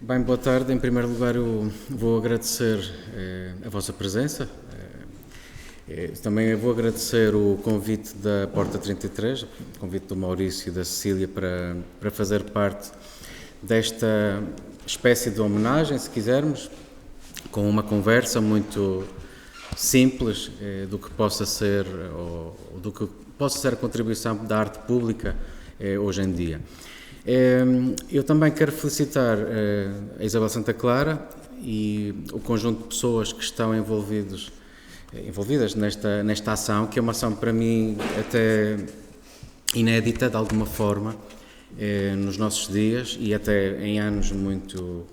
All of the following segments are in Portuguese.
Bem, boa tarde. Em primeiro lugar, eu vou agradecer a vossa presença. Também vou agradecer o convite da Porta 33, o convite do Maurício e da Cecília para fazer parte desta espécie de homenagem, se quisermos, com uma conversa muito simples do que possa ser, ou do que possa ser a contribuição da arte pública hoje em dia. Eu também quero felicitar a Isabel Santa Clara e o conjunto de pessoas que estão envolvidas nesta ação, que é uma ação para mim até inédita de alguma forma nos nossos dias e até em anos muito...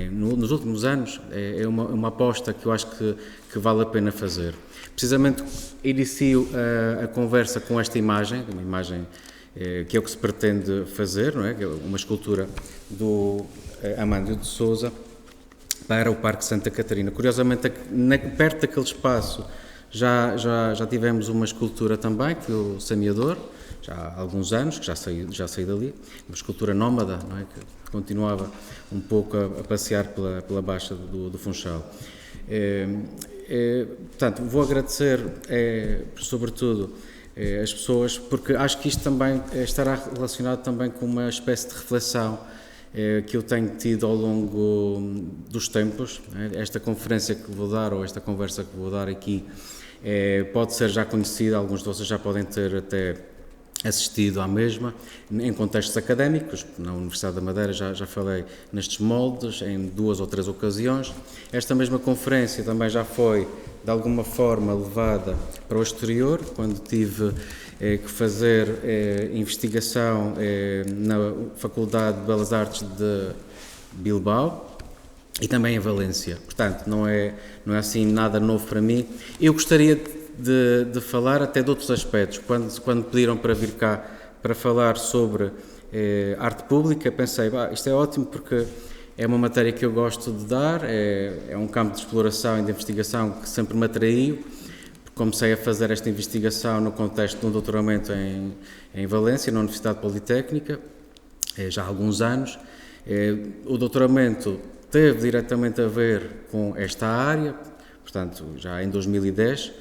nos últimos anos é uma aposta que eu acho que vale a pena fazer. Precisamente inicio a conversa com esta imagem, uma imagem que é o que se pretende fazer, não é? Que é uma escultura do Amândio de Sousa para o Parque Santa Catarina. Curiosamente, perto daquele espaço já tivemos uma escultura também, que foi o Semeador, já há alguns anos, que já saiu dali, uma escultura nómada, não é? Que continuava um pouco a passear pela Baixa do Funchal. Portanto, vou agradecer, sobretudo, as pessoas, porque acho que isto também estará relacionado também com uma espécie de reflexão que eu tenho tido ao longo dos tempos. Esta conferência que vou dar, ou esta conversa que vou dar aqui, pode ser já conhecida, alguns de vocês já podem ter até assistido à mesma, em contextos académicos. Na Universidade da Madeira já falei nestes moldes, em 2 ou 3 ocasiões. Esta mesma conferência também já foi, de alguma forma, levada para o exterior, quando tive que fazer investigação na Faculdade de Belas Artes de Bilbao e também em Valência. Portanto, não é assim nada novo para mim. Eu gostaria de falar até de outros aspectos. Quando pediram para vir cá para falar sobre arte pública, pensei, isto é ótimo porque é uma matéria que eu gosto de dar, é um campo de exploração e de investigação que sempre me atraiu. Comecei a fazer esta investigação no contexto de um doutoramento em Valência, na Universidade Politécnica, já há alguns anos. O doutoramento teve diretamente a ver com esta área, portanto, já em 2010,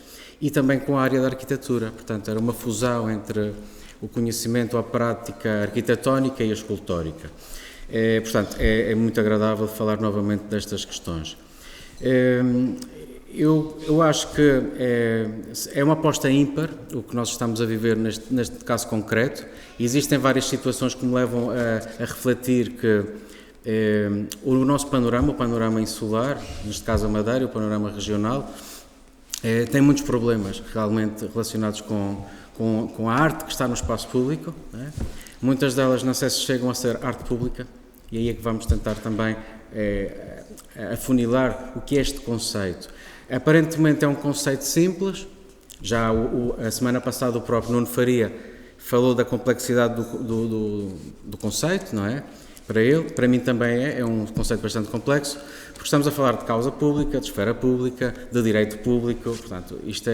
e também com a área da arquitetura. Portanto, era uma fusão entre o conhecimento, a prática arquitetónica e a escultórica. Portanto, é muito agradável falar novamente destas questões. Eu acho que é uma aposta ímpar o que nós estamos a viver neste caso concreto. Existem várias situações que me levam a refletir que o nosso panorama, o panorama insular, neste caso a Madeira, o panorama regional, tem muitos problemas realmente relacionados com a arte que está no espaço público, né? Muitas delas não sei se chegam a ser arte pública, e aí é que vamos tentar também afunilar o que é este conceito. Aparentemente é um conceito simples, já a semana passada o próprio Nuno Faria falou da complexidade do conceito, não é? Para ele, para mim também é um conceito bastante complexo, porque estamos a falar de causa pública, de esfera pública, de direito público, portanto, isto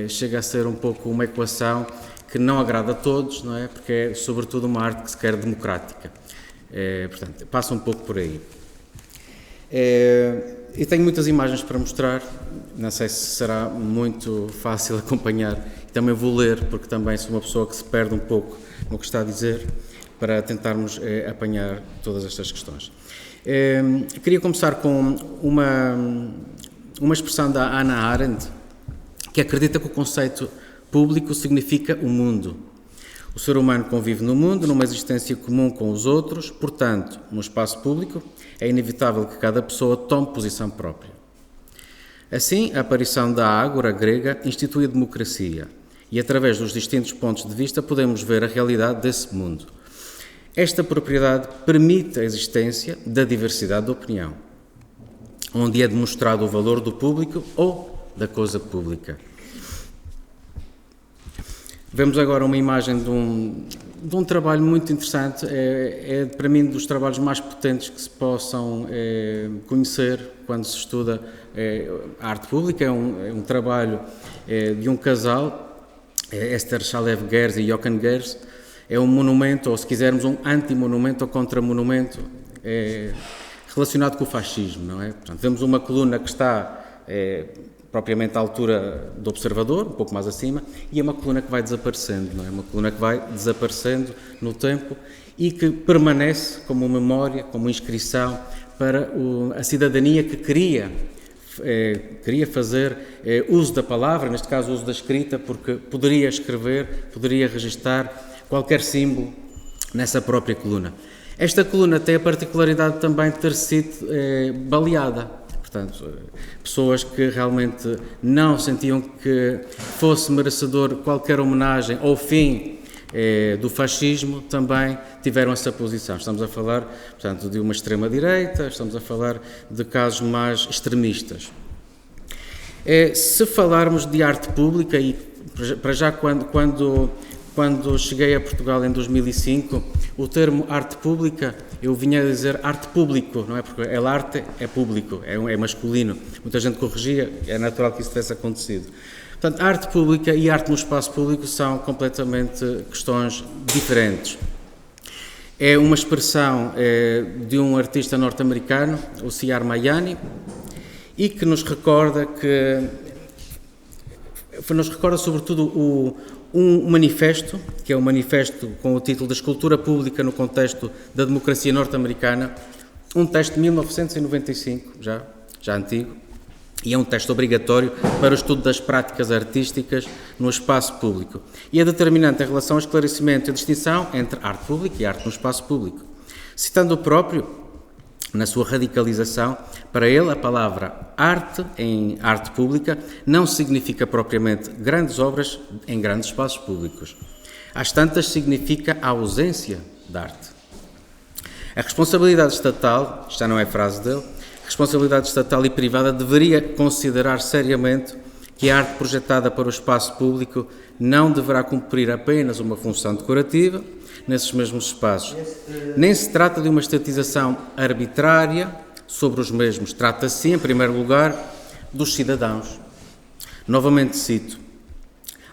chega a ser um pouco uma equação que não agrada a todos, não é? Porque é sobretudo uma arte que se quer democrática. Portanto, passa um pouco por aí. E tenho muitas imagens para mostrar, não sei se será muito fácil acompanhar, também vou ler, porque também sou uma pessoa que se perde um pouco no que está a dizer, para tentarmos apanhar todas estas questões. Queria começar com uma expressão da Hannah Arendt, que acredita que o conceito público significa o mundo. O ser humano convive no mundo, numa existência comum com os outros, portanto, no espaço público, é inevitável que cada pessoa tome posição própria. Assim, a aparição da ágora grega institui a democracia e, através dos distintos pontos de vista, podemos ver a realidade desse mundo. Esta propriedade permite a existência da diversidade de opinião, onde é demonstrado o valor do público ou da coisa pública. Vemos agora uma imagem de um trabalho muito interessante, para mim dos trabalhos mais potentes que se possam conhecer quando se estuda a arte pública. É um trabalho de um casal, Esther Shalev Gers e Jochen Gers. É um monumento, ou se quisermos um anti-monumento ou contra-monumento, relacionado com o fascismo, não é? Portanto, vemos uma coluna que está propriamente à altura do observador, um pouco mais acima, e é uma coluna que vai desaparecendo, não é? Uma coluna que vai desaparecendo no tempo e que permanece como memória, como inscrição para a cidadania que queria fazer uso da palavra, neste caso uso da escrita, porque poderia escrever, poderia registar qualquer símbolo nessa própria coluna. Esta coluna tem a particularidade também de ter sido baleada. Portanto, pessoas que realmente não sentiam que fosse merecedor qualquer homenagem ao fim do fascismo, também tiveram essa posição. Estamos a falar, portanto, de uma extrema-direita, estamos a falar de casos mais extremistas. Se falarmos de arte pública, e para já quando cheguei a Portugal em 2005, o termo arte pública, eu vinha a dizer arte público, não é? Porque a arte é público, é masculino. Muita gente corrigia, é natural que isso tivesse acontecido. Portanto, arte pública e arte no espaço público são completamente questões diferentes. É uma expressão de um artista norte-americano, o C.R. Mayani, e que nos recorda sobretudo um manifesto, que é um manifesto com o título de Escultura Pública no Contexto da Democracia Norte-Americana, um texto de 1995, já antigo, e é um texto obrigatório para o estudo das práticas artísticas no espaço público. E é determinante em relação ao esclarecimento e a distinção entre arte pública e arte no espaço público. Citando o próprio, na sua radicalização, para ele a palavra arte em arte pública não significa propriamente grandes obras em grandes espaços públicos. Às tantas significa a ausência da arte. A responsabilidade estatal, já não é frase dele, a responsabilidade estatal e privada deveria considerar seriamente que a arte projetada para o espaço público não deverá cumprir apenas uma função decorativa nesses mesmos espaços. Nem se trata de uma estatização arbitrária sobre os mesmos. Trata-se, em primeiro lugar, dos cidadãos. Novamente cito,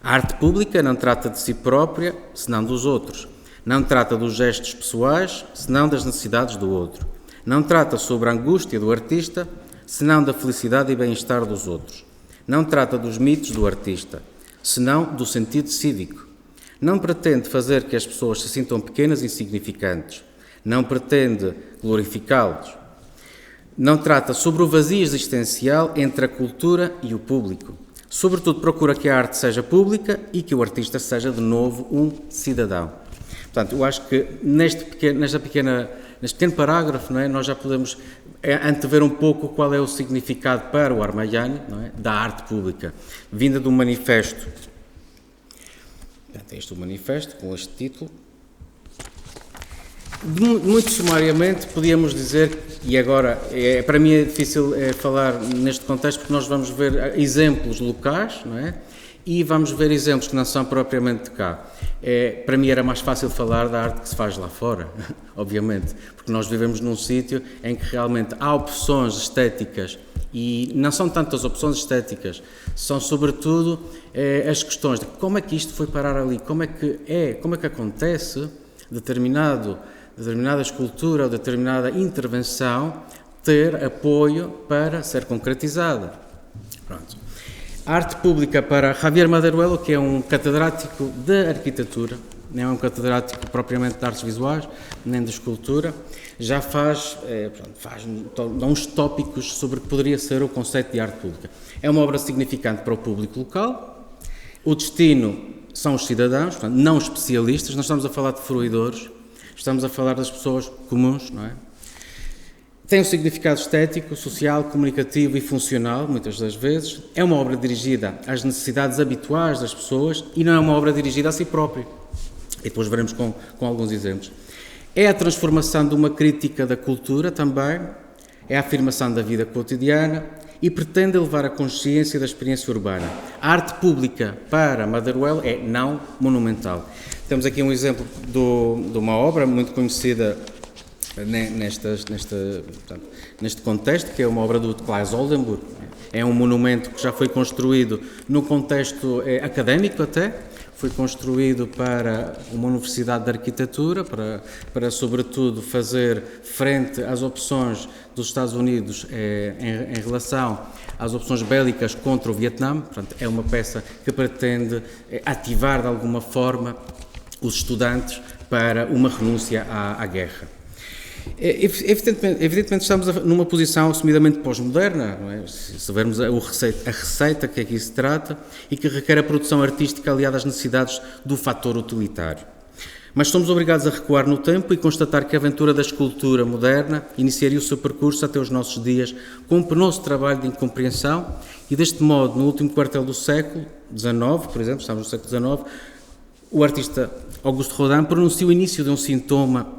a arte pública não trata de si própria, senão dos outros. Não trata dos gestos pessoais, senão das necessidades do outro. Não trata sobre a angústia do artista, senão da felicidade e bem-estar dos outros. Não trata dos mitos do artista, senão do sentido cívico. Não pretende fazer que as pessoas se sintam pequenas e insignificantes. Não pretende glorificá-los. Não trata sobre o vazio existencial entre a cultura e o público. Sobretudo procura que a arte seja pública e que o artista seja, de novo, um cidadão. Portanto, eu acho que neste pequeno parágrafo, não é, nós já podemos antever um pouco qual é o significado para o Armaiani, não é, da arte pública, vinda de um manifesto. Este é o manifesto, com este título. Muito sumariamente, podíamos dizer, e agora para mim é difícil falar neste contexto, porque nós vamos ver exemplos locais, não é? E vamos ver exemplos que não são propriamente de cá. Para mim era mais fácil falar da arte que se faz lá fora, obviamente, porque nós vivemos num sítio em que realmente há opções estéticas e não são tantas opções estéticas, são sobretudo as questões de como é que isto foi parar ali, como é que acontece determinada escultura ou determinada intervenção ter apoio para ser concretizada. Pronto. A arte pública para Javier Maderuelo, que é um catedrático de arquitetura, não é um catedrático propriamente de artes visuais, nem de escultura, já dá uns tópicos sobre o que poderia ser o conceito de arte pública. É uma obra significante para o público local, o destino são os cidadãos, portanto, não especialistas, nós estamos a falar de fruidores, estamos a falar das pessoas comuns, não é? Tem um significado estético, social, comunicativo e funcional, muitas das vezes. É uma obra dirigida às necessidades habituais das pessoas e não é uma obra dirigida a si própria. E depois veremos com alguns exemplos. É a transformação de uma crítica da cultura também, é a afirmação da vida cotidiana e pretende elevar a consciência da experiência urbana. A arte pública para Maderuelo é não monumental. Temos aqui um exemplo de uma obra muito conhecida neste contexto, que é uma obra do Claes Oldenburg. É um monumento que já foi construído no contexto académico até, foi construído para uma universidade de arquitetura, para sobretudo fazer frente às opções dos Estados Unidos em relação às opções bélicas contra o Vietnã. Portanto, é uma peça que pretende ativar de alguma forma os estudantes para uma renúncia à guerra. Evidentemente estamos numa posição assumidamente pós-moderna, não é? Se vermos a receita que aqui se trata e que requer a produção artística aliada às necessidades do fator utilitário. Mas somos obrigados a recuar no tempo e constatar que a aventura da escultura moderna iniciaria o seu percurso até os nossos dias com um penoso trabalho de incompreensão e, deste modo, no último quartel do século XIX, por exemplo, estamos no século XIX, o artista Auguste Rodin pronuncia o início de um sintoma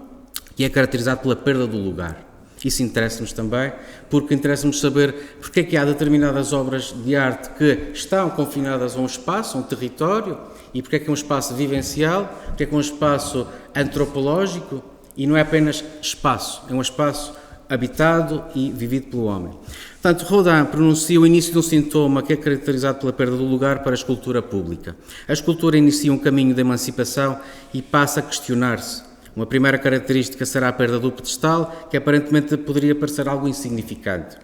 que é caracterizado pela perda do lugar. Isso interessa-nos também, porque interessa-nos saber porque é que há determinadas obras de arte que estão confinadas a um espaço, a um território, e porque é que é um espaço vivencial, porque é que é um espaço antropológico, e não é apenas espaço, é um espaço habitado e vivido pelo homem. Portanto, Rodin pronuncia o início de um sintoma que é caracterizado pela perda do lugar para a escultura pública. A escultura inicia um caminho de emancipação e passa a questionar-se. Uma primeira característica será a perda do pedestal, que aparentemente poderia parecer algo insignificante.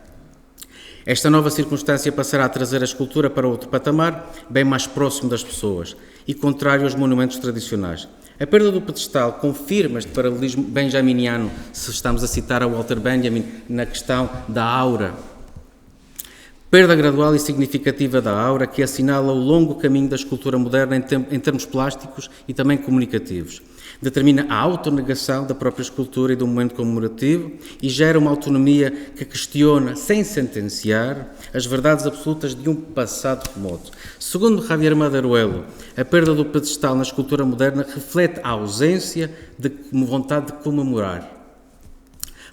Esta nova circunstância passará a trazer a escultura para outro patamar, bem mais próximo das pessoas e contrário aos monumentos tradicionais. A perda do pedestal confirma este paralelismo benjaminiano, se estamos a citar a Walter Benjamin, na questão da aura. Perda gradual e significativa da aura que assinala o longo caminho da escultura moderna em termos plásticos e também comunicativos. Determina a autonegação da própria escultura e do momento comemorativo e gera uma autonomia que questiona, sem sentenciar, as verdades absolutas de um passado remoto. Segundo Javier Maderuelo, a perda do pedestal na escultura moderna reflete a ausência de vontade de comemorar.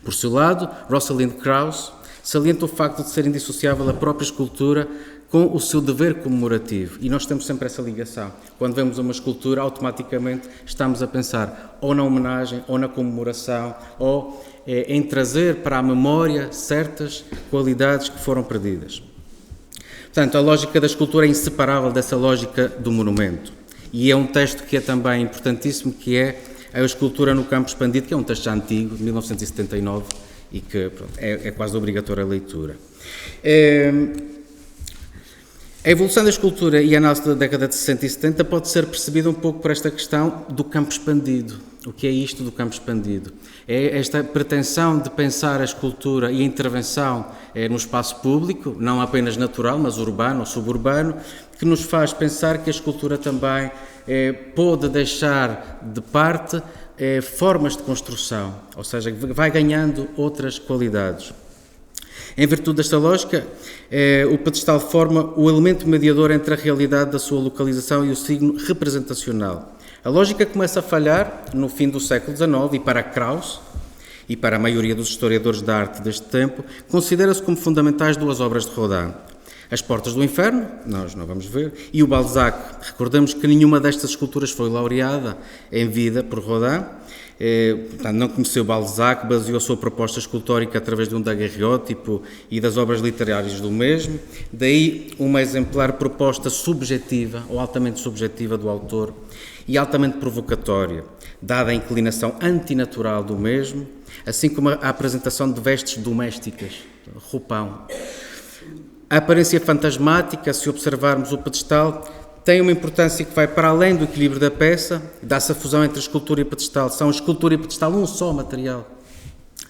Por seu lado, Rosalind Krauss salienta o facto de ser indissociável a própria escultura com o seu dever comemorativo. E nós temos sempre essa ligação. Quando vemos uma escultura, automaticamente estamos a pensar ou na homenagem, ou na comemoração, ou em trazer para a memória certas qualidades que foram perdidas. Portanto, a lógica da escultura é inseparável dessa lógica do monumento. E é um texto que é também importantíssimo, que é a escultura no campo expandido, que é um texto já antigo, de 1979, e que pronto, é quase obrigatória a leitura. A evolução da escultura e a análise da década de 60 e 70 pode ser percebida um pouco por esta questão do campo expandido. O que é isto do campo expandido? É esta pretensão de pensar a escultura e a intervenção no espaço público, não apenas natural, mas urbano ou suburbano, que nos faz pensar que a escultura também pode deixar de parte formas de construção, ou seja, vai ganhando outras qualidades. Em virtude desta lógica, o pedestal forma o elemento mediador entre a realidade da sua localização e o signo representacional. A lógica começa a falhar no fim do século XIX e para Krauss, e para a maioria dos historiadores da arte deste tempo, considera-se como fundamentais duas obras de Rodin. As Portas do Inferno, nós não vamos ver, e o Balzac. Recordemos que nenhuma destas esculturas foi laureada em vida por Rodin. Portanto, não conheceu Balzac, baseou a sua proposta escultórica através de um daguerreótipo e das obras literárias do mesmo. Daí uma exemplar proposta subjetiva, ou altamente subjetiva do autor, e altamente provocatória, dada a inclinação antinatural do mesmo, assim como a apresentação de vestes domésticas, roupão. A aparência fantasmática, se observarmos o pedestal, tem uma importância que vai para além do equilíbrio da peça, dá-se a fusão entre escultura e pedestal. São escultura e pedestal um só material,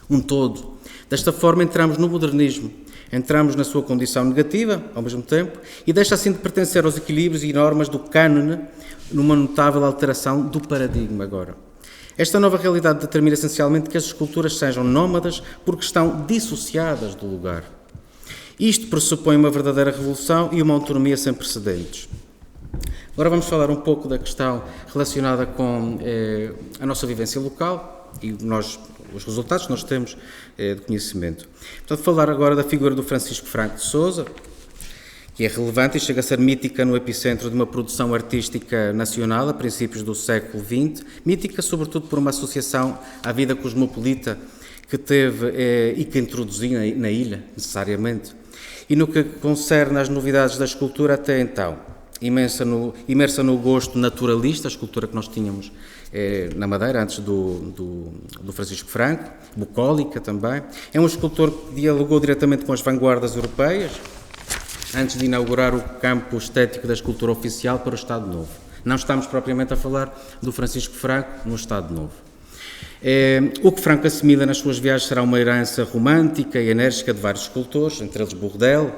um todo. Desta forma entramos no modernismo, entramos na sua condição negativa, ao mesmo tempo, e deixa assim de pertencer aos equilíbrios e normas do cânone, numa notável alteração do paradigma agora. Esta nova realidade determina essencialmente que as esculturas sejam nómadas porque estão dissociadas do lugar. Isto pressupõe uma verdadeira revolução e uma autonomia sem precedentes. Agora vamos falar um pouco da questão relacionada com a nossa vivência local e os resultados que nós temos de conhecimento. Portanto, falar agora da figura do Francisco Franco de Sousa, que é relevante e chega a ser mítica no epicentro de uma produção artística nacional a princípios do século XX, mítica sobretudo por uma associação à vida cosmopolita que teve e que introduziu na ilha, necessariamente, e no que concerne às novidades da escultura até então. imersa no gosto naturalista, a escultura que nós tínhamos na Madeira, antes do Francisco Franco, bucólica também. É um escultor que dialogou diretamente com as vanguardas europeias, antes de inaugurar o campo estético da escultura oficial para o Estado Novo. Não estamos propriamente a falar do Francisco Franco no Estado Novo. O que Franco assimila nas suas viagens será uma herança romântica e enérgica de vários escultores, entre eles Bourdelle,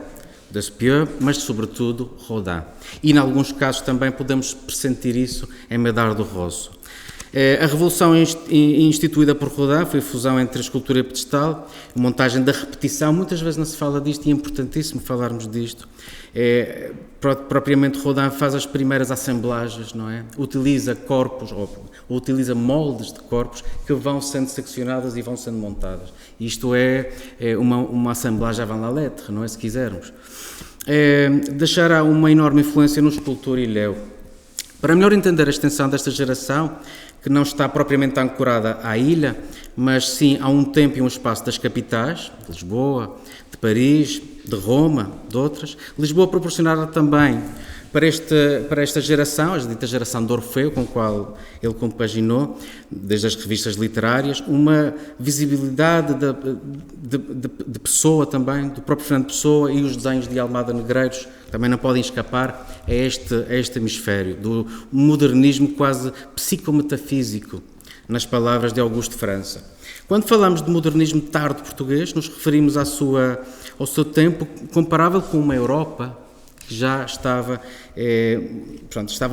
Despieux, mas sobretudo Rodin. E em alguns casos também podemos pressentir isso em Médard do Rosso. A revolução instituída por Rodin foi a fusão entre a escultura e a pedestal, a montagem da repetição. Muitas vezes não se fala disto e é importantíssimo falarmos disto. Propriamente Rodin faz as primeiras assemblagens, não é? Utiliza corpos, ou utiliza moldes de corpos que vão sendo seccionadas e vão sendo montadas. Isto é uma assemblagem avant la lettre, não é? Se quisermos. Deixará uma enorme influência no escultor Ilhéu. Para melhor entender a extensão desta geração, que não está propriamente ancorada à ilha, mas sim a um tempo e um espaço das capitais, de Lisboa, de Paris, de Roma, de outras, Lisboa proporcionará também para esta geração, a dita geração de Orfeu, com a qual ele compaginou, desde as revistas literárias, uma visibilidade de Pessoa também, do próprio Fernando Pessoa, e os desenhos de Almada Negreiros também não podem escapar a este hemisfério, do modernismo quase psicometafísico, nas palavras de Augusto França. Quando falamos de modernismo tardo português, nos referimos ao seu tempo comparável com uma Europa que já estava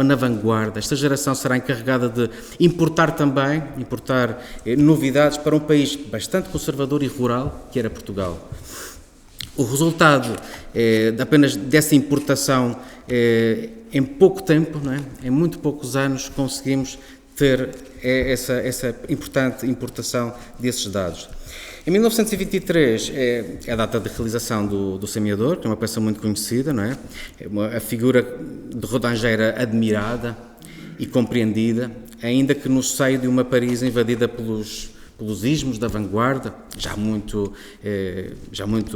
na vanguarda. Esta geração será encarregada de importar novidades para um país bastante conservador e rural, que era Portugal. O resultado apenas dessa importação, em pouco tempo, não é? Em muito poucos anos, conseguimos ter essa importante importação desses dados. Em 1923 é a data de realização do Semeador, que é uma peça muito conhecida, não é? A figura de Rodin já era admirada e compreendida, ainda que no seio de uma Paris invadida pelos ismos da vanguarda, já muito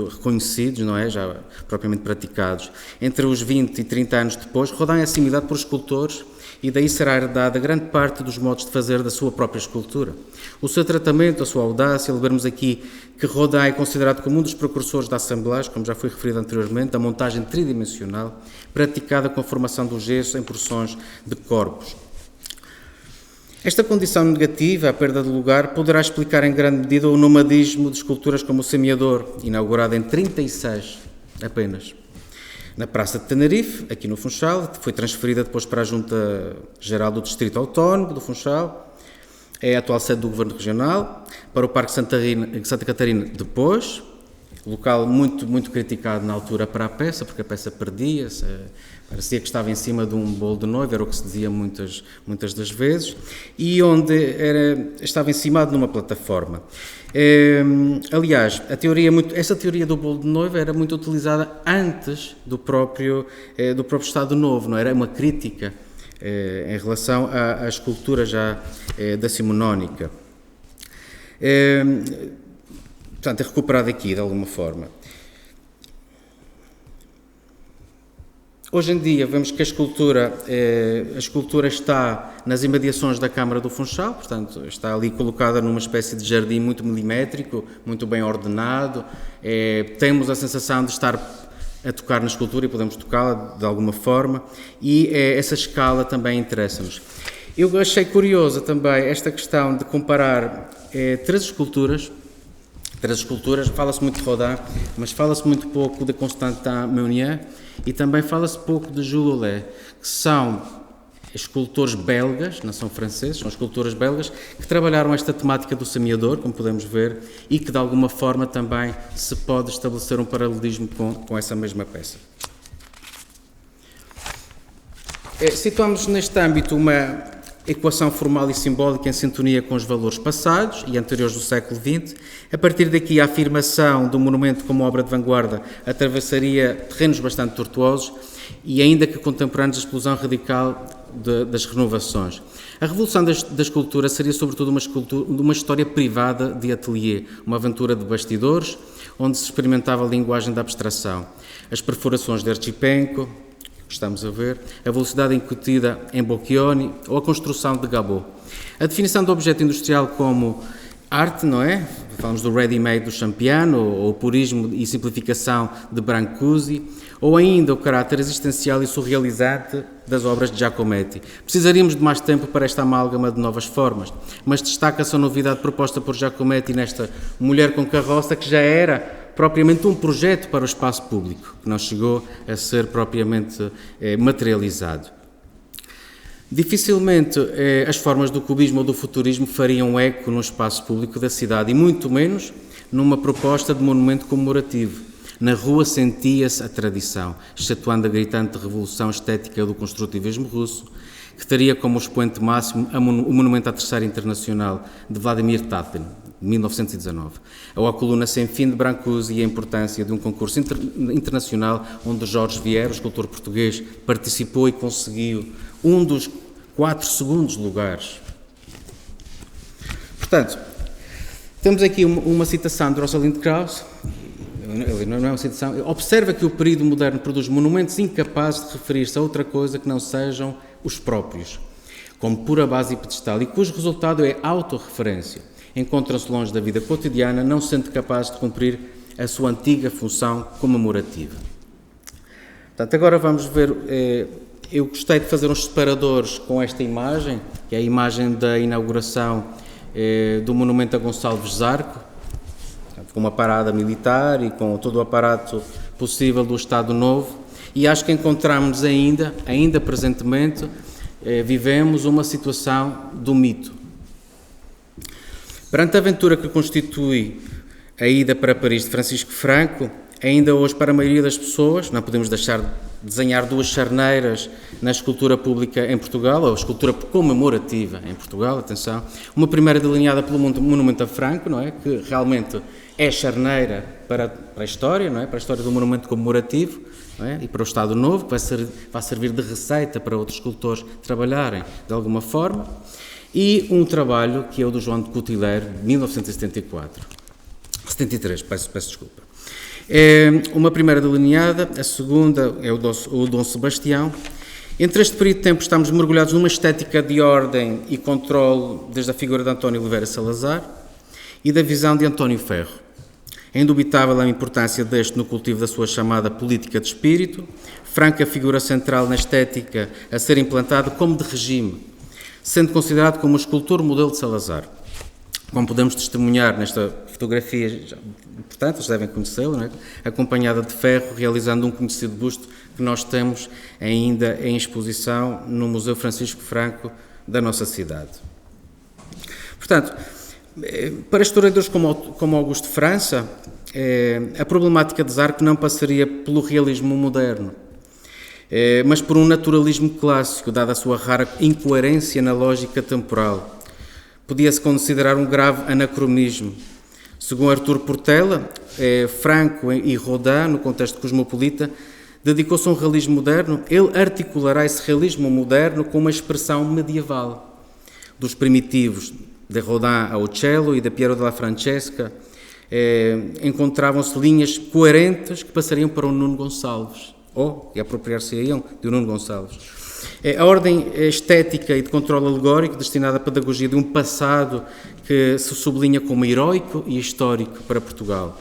reconhecidos, não é? Já propriamente praticados. Entre os 20 e 30 anos depois, Rodin é assimilado por escultores e daí será herdada grande parte dos modos de fazer da sua própria escultura. O seu tratamento, a sua audácia, lembramos aqui que Rodin é considerado como um dos precursores da assemblagem, como já foi referido anteriormente, da montagem tridimensional, praticada com a formação do gesso em porções de corpos. Esta condição negativa, a perda de lugar, poderá explicar em grande medida o nomadismo de esculturas como o Semeador, inaugurado em 1936 apenas. Na Praça de Tenerife, aqui no Funchal, foi transferida depois para a Junta Geral do Distrito Autónomo do Funchal, é a atual sede do Governo Regional, para o Parque Santa Catarina depois, local muito, muito criticado na altura para a peça, porque a peça perdia-se, parecia que estava em cima de um bolo de noiva, era o que se dizia muitas das vezes, e onde estava encimado numa plataforma. Aliás, essa teoria do bolo de noiva era muito utilizada antes do próprio Estado Novo, não era uma crítica em relação à escultura já decimonónica. Portanto, é recuperado aqui de alguma forma. Hoje em dia vemos que a escultura está nas imediações da Câmara do Funchal, portanto está ali colocada numa espécie de jardim muito milimétrico, muito bem ordenado. Temos a sensação de estar a tocar na escultura e podemos tocá-la de alguma forma, e essa escala também interessa-nos. Eu achei curiosa também esta questão de comparar três esculturas, fala-se muito de Rodin, mas fala-se muito pouco de Constantin Meunier e também fala-se pouco de Jules Ollet, que são escultores belgas, não são franceses, são escultores belgas, que trabalharam esta temática do semeador, como podemos ver, e que de alguma forma também se pode estabelecer um paralelismo com essa mesma peça. Situamos neste âmbito uma equação formal e simbólica em sintonia com os valores passados e anteriores do século XX. A partir daqui, a afirmação do monumento como obra de vanguarda atravessaria terrenos bastante tortuosos e ainda que contemporâneos da explosão radical das renovações. A revolução da escultura seria sobretudo uma história privada de ateliê, uma aventura de bastidores, onde se experimentava a linguagem da abstração. As perfurações de Archipenko, estamos a ver, a velocidade incutida em Bocchioni ou a construção de Gabot. A definição do objeto industrial como arte, não é? Falamos do ready-made do Champiano, ou o purismo e simplificação de Brancusi, ou ainda o caráter existencial e surrealizante das obras de Giacometti. Precisaríamos de mais tempo para esta amálgama de novas formas, mas destaca-se a novidade proposta por Giacometti nesta Mulher com Carroça, que já era propriamente um projeto para o espaço público, que não chegou a ser propriamente materializado. Dificilmente as formas do cubismo ou do futurismo fariam eco no espaço público da cidade, e muito menos numa proposta de monumento comemorativo. Na rua sentia-se a tradição, excetuando a gritante revolução estética do construtivismo russo, que teria como expoente máximo o Monumento à Terceira Internacional de Vladimir Tatin, de 1919, ou a coluna sem fim de Brancusi e a importância de um concurso internacional onde Jorge Vieira, o escultor português, participou e conseguiu um dos 4 segundos lugares. Portanto, temos aqui uma citação de Rosalind Krauss. Não é uma citação. Observa que o período moderno produz monumentos incapazes de referir-se a outra coisa que não sejam os próprios, como pura base e pedestal, e cujo resultado é autorreferência. Encontram-se longe da vida cotidiana, não sendo capazes de cumprir a sua antiga função comemorativa. Portanto, agora vamos ver. Eu gostei de fazer uns separadores com esta imagem, que é a imagem da inauguração do monumento a Gonçalves Zarco, com uma parada militar e com todo o aparato possível do Estado Novo, e acho que encontramos ainda presentemente, vivemos uma situação do mito. Perante a aventura que constitui a ida para Paris de Francisco Franco, ainda hoje para a maioria das pessoas, não podemos deixar de desenhar 2 charneiras na escultura pública em Portugal, ou escultura comemorativa em Portugal, atenção, uma primeira delineada pelo Monumento a Franco, não é? Que realmente é charneira para a história, não é? Para a história do monumento comemorativo, não é? E para o Estado Novo, que vai servir de receita para outros escultores trabalharem de alguma forma, e um trabalho que é o do João de Coutileiro, de 1973, peço desculpa. É uma primeira delineada, a segunda é o Dom Sebastião. Entre este período de tempo estamos mergulhados numa estética de ordem e controle desde a figura de António Oliveira Salazar e da visão de António Ferro. É indubitável a importância deste no cultivo da sua chamada política de espírito, Franco a figura central na estética a ser implantado como de regime, sendo considerado como o escultor modelo de Salazar. Como podemos testemunhar nesta fotografia, portanto, vocês devem conhecê-lo, não é? Acompanhada de Ferro, realizando um conhecido busto que nós temos ainda em exposição no Museu Francisco Franco da nossa cidade. Portanto, para historiadores como Augusto França, a problemática de Zarco não passaria pelo realismo moderno, mas por um naturalismo clássico, dada a sua rara incoerência na lógica temporal. Podia-se considerar um grave anacronismo. Segundo Artur Portela, Franco e Rodin, no contexto cosmopolita, dedicou-se a um realismo moderno. Ele articulará esse realismo moderno com uma expressão medieval. Dos primitivos de Rodin ao Cello e de Piero della Francesca, encontravam-se linhas coerentes que passariam para o Nuno Gonçalves, ou que apropriar-se-iam de Nuno Gonçalves. A ordem estética e de controle alegórico destinada à pedagogia de um passado que se sublinha como heroico e histórico para Portugal.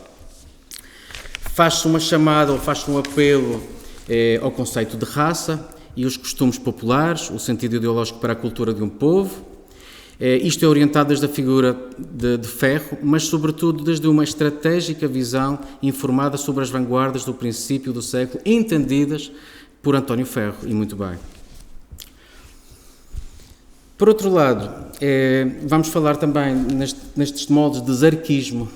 Faz-se uma chamada ou faz-se um apelo ao conceito de raça e os costumes populares, o sentido ideológico para a cultura de um povo. Isto é orientado desde a figura de Ferro, mas sobretudo desde uma estratégica visão informada sobre as vanguardas do princípio do século, entendidas por António Ferro, e muito bem. Por outro lado, vamos falar também nestes moldes de zarquismo.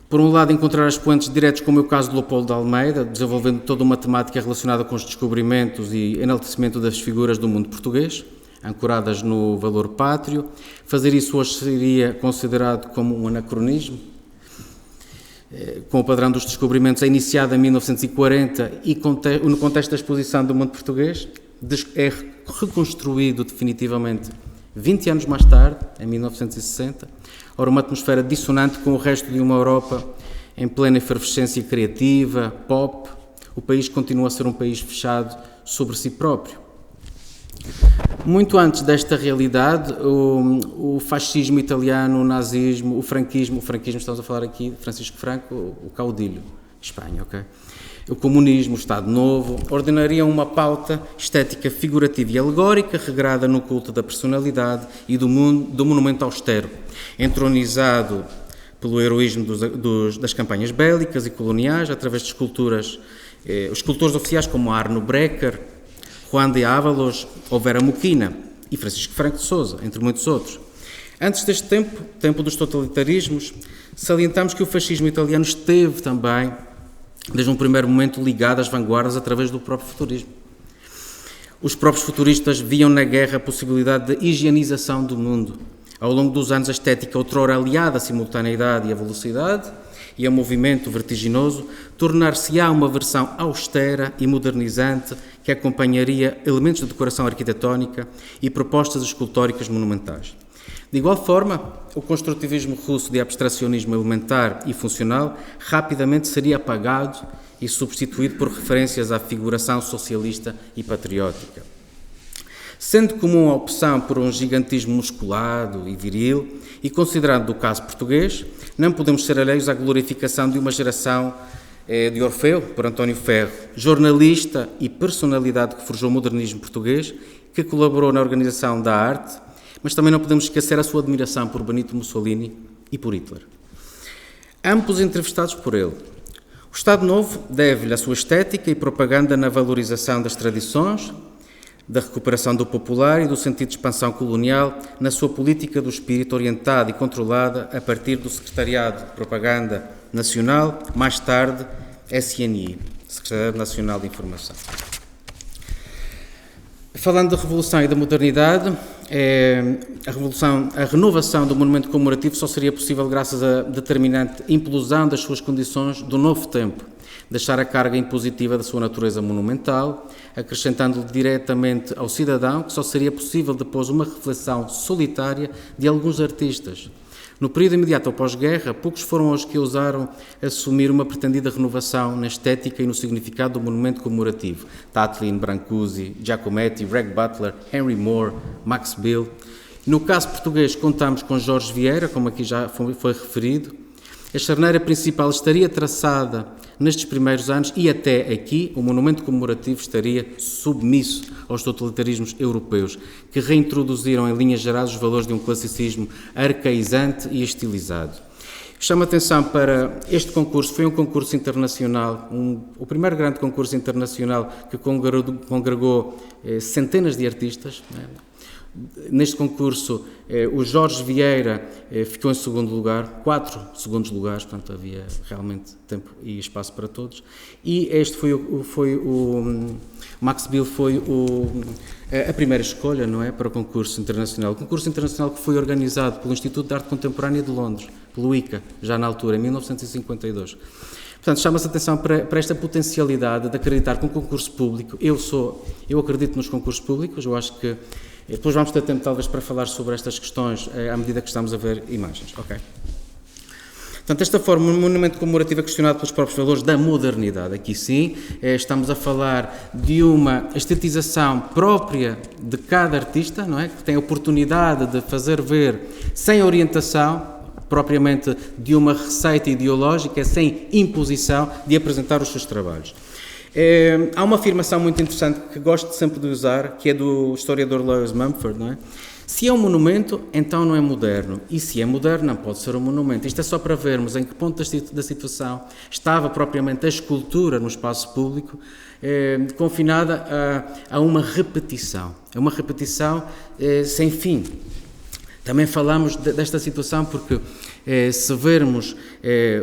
Por um lado, encontrar expoentes diretos, como é o caso de Leopoldo de Almeida, desenvolvendo toda uma temática relacionada com os descobrimentos e enaltecimento das figuras do mundo português, ancoradas no valor pátrio. Fazer isso hoje seria considerado como um anacronismo. Com o padrão dos descobrimentos, é iniciado em 1940 e no contexto da exposição do mundo português, é reconstruído definitivamente 20 anos mais tarde, em 1960, ora uma atmosfera dissonante com o resto de uma Europa em plena efervescência criativa, pop, o país continua a ser um país fechado sobre si próprio. Muito antes desta realidade, o fascismo italiano, o nazismo, o franquismo, estamos a falar aqui de Francisco Franco, o caudilho, Espanha, ok? O comunismo, o Estado Novo, ordenariam uma pauta estética figurativa e alegórica, regrada no culto da personalidade e do monumento austero, entronizado pelo heroísmo das campanhas bélicas e coloniais, através de esculturas, os escultores oficiais como Arno Breker, Juan de Ávalos ou Vera Muquina e Francisco Franco de Sousa, entre muitos outros. Antes deste tempo dos totalitarismos, salientamos que o fascismo italiano esteve também, desde um primeiro momento, ligado às vanguardas através do próprio futurismo. Os próprios futuristas viam na guerra a possibilidade de higienização do mundo. Ao longo dos anos, a estética, outrora aliada à simultaneidade e à velocidade e ao movimento vertiginoso, tornar-se-á uma versão austera e modernizante que acompanharia elementos de decoração arquitetónica e propostas escultóricas monumentais. De igual forma, o construtivismo russo de abstracionismo elementar e funcional rapidamente seria apagado e substituído por referências à figuração socialista e patriótica. Sendo comum a opção por um gigantismo musculado e viril, e considerando o caso português, não podemos ser alheios à glorificação de uma geração de Orfeu, por António Ferro, jornalista e personalidade que forjou o modernismo português, que colaborou na organização da arte, mas também não podemos esquecer a sua admiração por Benito Mussolini e por Hitler. Ambos entrevistados por ele. O Estado Novo deve-lhe a sua estética e propaganda na valorização das tradições, da recuperação do popular e do sentido de expansão colonial na sua política do espírito orientada e controlada a partir do Secretariado de Propaganda Nacional, mais tarde SNI, Secretariado Nacional de Informação. Falando da Revolução e da modernidade, a renovação do monumento comemorativo só seria possível graças à determinante implosão das suas condições do novo tempo, deixar a carga impositiva da sua natureza monumental, acrescentando-lhe diretamente ao cidadão que só seria possível depois uma reflexão solitária de alguns artistas. No período imediato ao pós-guerra, poucos foram os que ousaram assumir uma pretendida renovação na estética e no significado do monumento comemorativo. Tatlin, Brancusi, Giacometti, Reg Butler, Henry Moore, Max Bill. No caso português, contamos com Jorge Vieira, como aqui já foi referido. A charneira principal estaria traçada nestes primeiros anos e até aqui o monumento comemorativo estaria submisso aos totalitarismos europeus, que reintroduziram em linhas gerais os valores de um classicismo arcaizante e estilizado. Chamo a atenção para este concurso, foi um concurso internacional, o primeiro grande concurso internacional que congregou centenas de artistas, né? Neste concurso, o Jorge Vieira ficou em segundo lugar, 4 segundos lugares, portanto havia realmente tempo e espaço para todos. E este foi o Max Bill foi a primeira escolha, não é, para o concurso internacional. O concurso internacional que foi organizado pelo Instituto de Arte Contemporânea de Londres, pelo ICA, já na altura, em 1952. Portanto, chama-se a atenção para esta potencialidade de acreditar que um concurso público, eu acredito nos concursos públicos, eu acho que depois vamos ter tempo talvez para falar sobre estas questões à medida que estamos a ver imagens, ok? Portanto, desta forma, um monumento comemorativo é questionado pelos próprios valores da modernidade. Aqui sim, estamos a falar de uma estetização própria de cada artista, não é? Que tem a oportunidade de fazer ver sem orientação, propriamente de uma receita ideológica, sem imposição, de apresentar os seus trabalhos. Há uma afirmação muito interessante que gosto sempre de usar, que é do historiador Lewis Mumford, não é? Se é um monumento, então não é moderno. E se é moderno, não pode ser um monumento. Isto é só para vermos em que ponto da situação estava propriamente a escultura no espaço público, confinada a uma repetição. É uma repetição sem fim. Também falamos desta situação porque, se vermos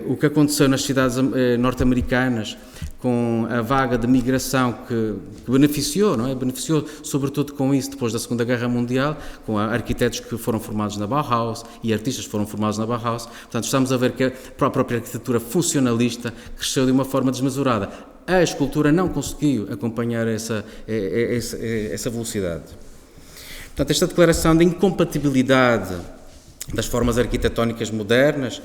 o que aconteceu nas cidades norte-americanas, com a vaga de migração que beneficiou, não é? Beneficiou sobretudo com isso depois da Segunda Guerra Mundial, com arquitetos que foram formados na Bauhaus e artistas que foram formados na Bauhaus. Portanto, estamos a ver que a própria arquitetura funcionalista cresceu de uma forma desmesurada. A escultura não conseguiu acompanhar essa velocidade. Portanto, esta declaração de incompatibilidade das formas arquitetónicas modernas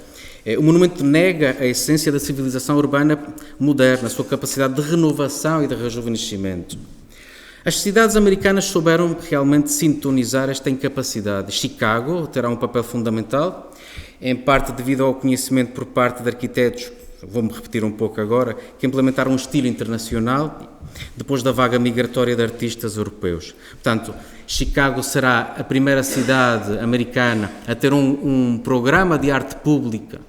O monumento nega a essência da civilização urbana moderna, a sua capacidade de renovação e de rejuvenescimento. As cidades americanas souberam realmente sintonizar esta incapacidade. Chicago terá um papel fundamental, em parte devido ao conhecimento por parte de arquitetos, vou-me repetir um pouco agora, que implementaram um estilo internacional depois da vaga migratória de artistas europeus. Portanto, Chicago será a primeira cidade americana a ter um programa de arte pública,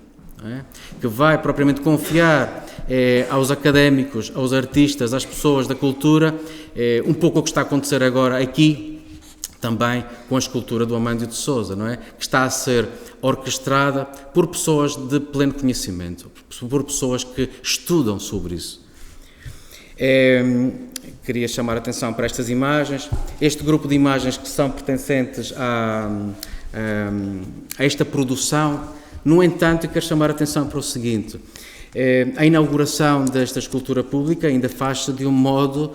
que vai propriamente confiar aos académicos, aos artistas, às pessoas da cultura, um pouco o que está a acontecer agora aqui, também com a escultura do Amândio de Sousa, não é? Que está a ser orquestrada por pessoas de pleno conhecimento, por pessoas que estudam sobre isso. Queria chamar a atenção para estas imagens. Este grupo de imagens que são pertencentes a esta produção. No entanto, eu quero chamar a atenção para o seguinte: a inauguração desta escultura pública ainda faz-se de um modo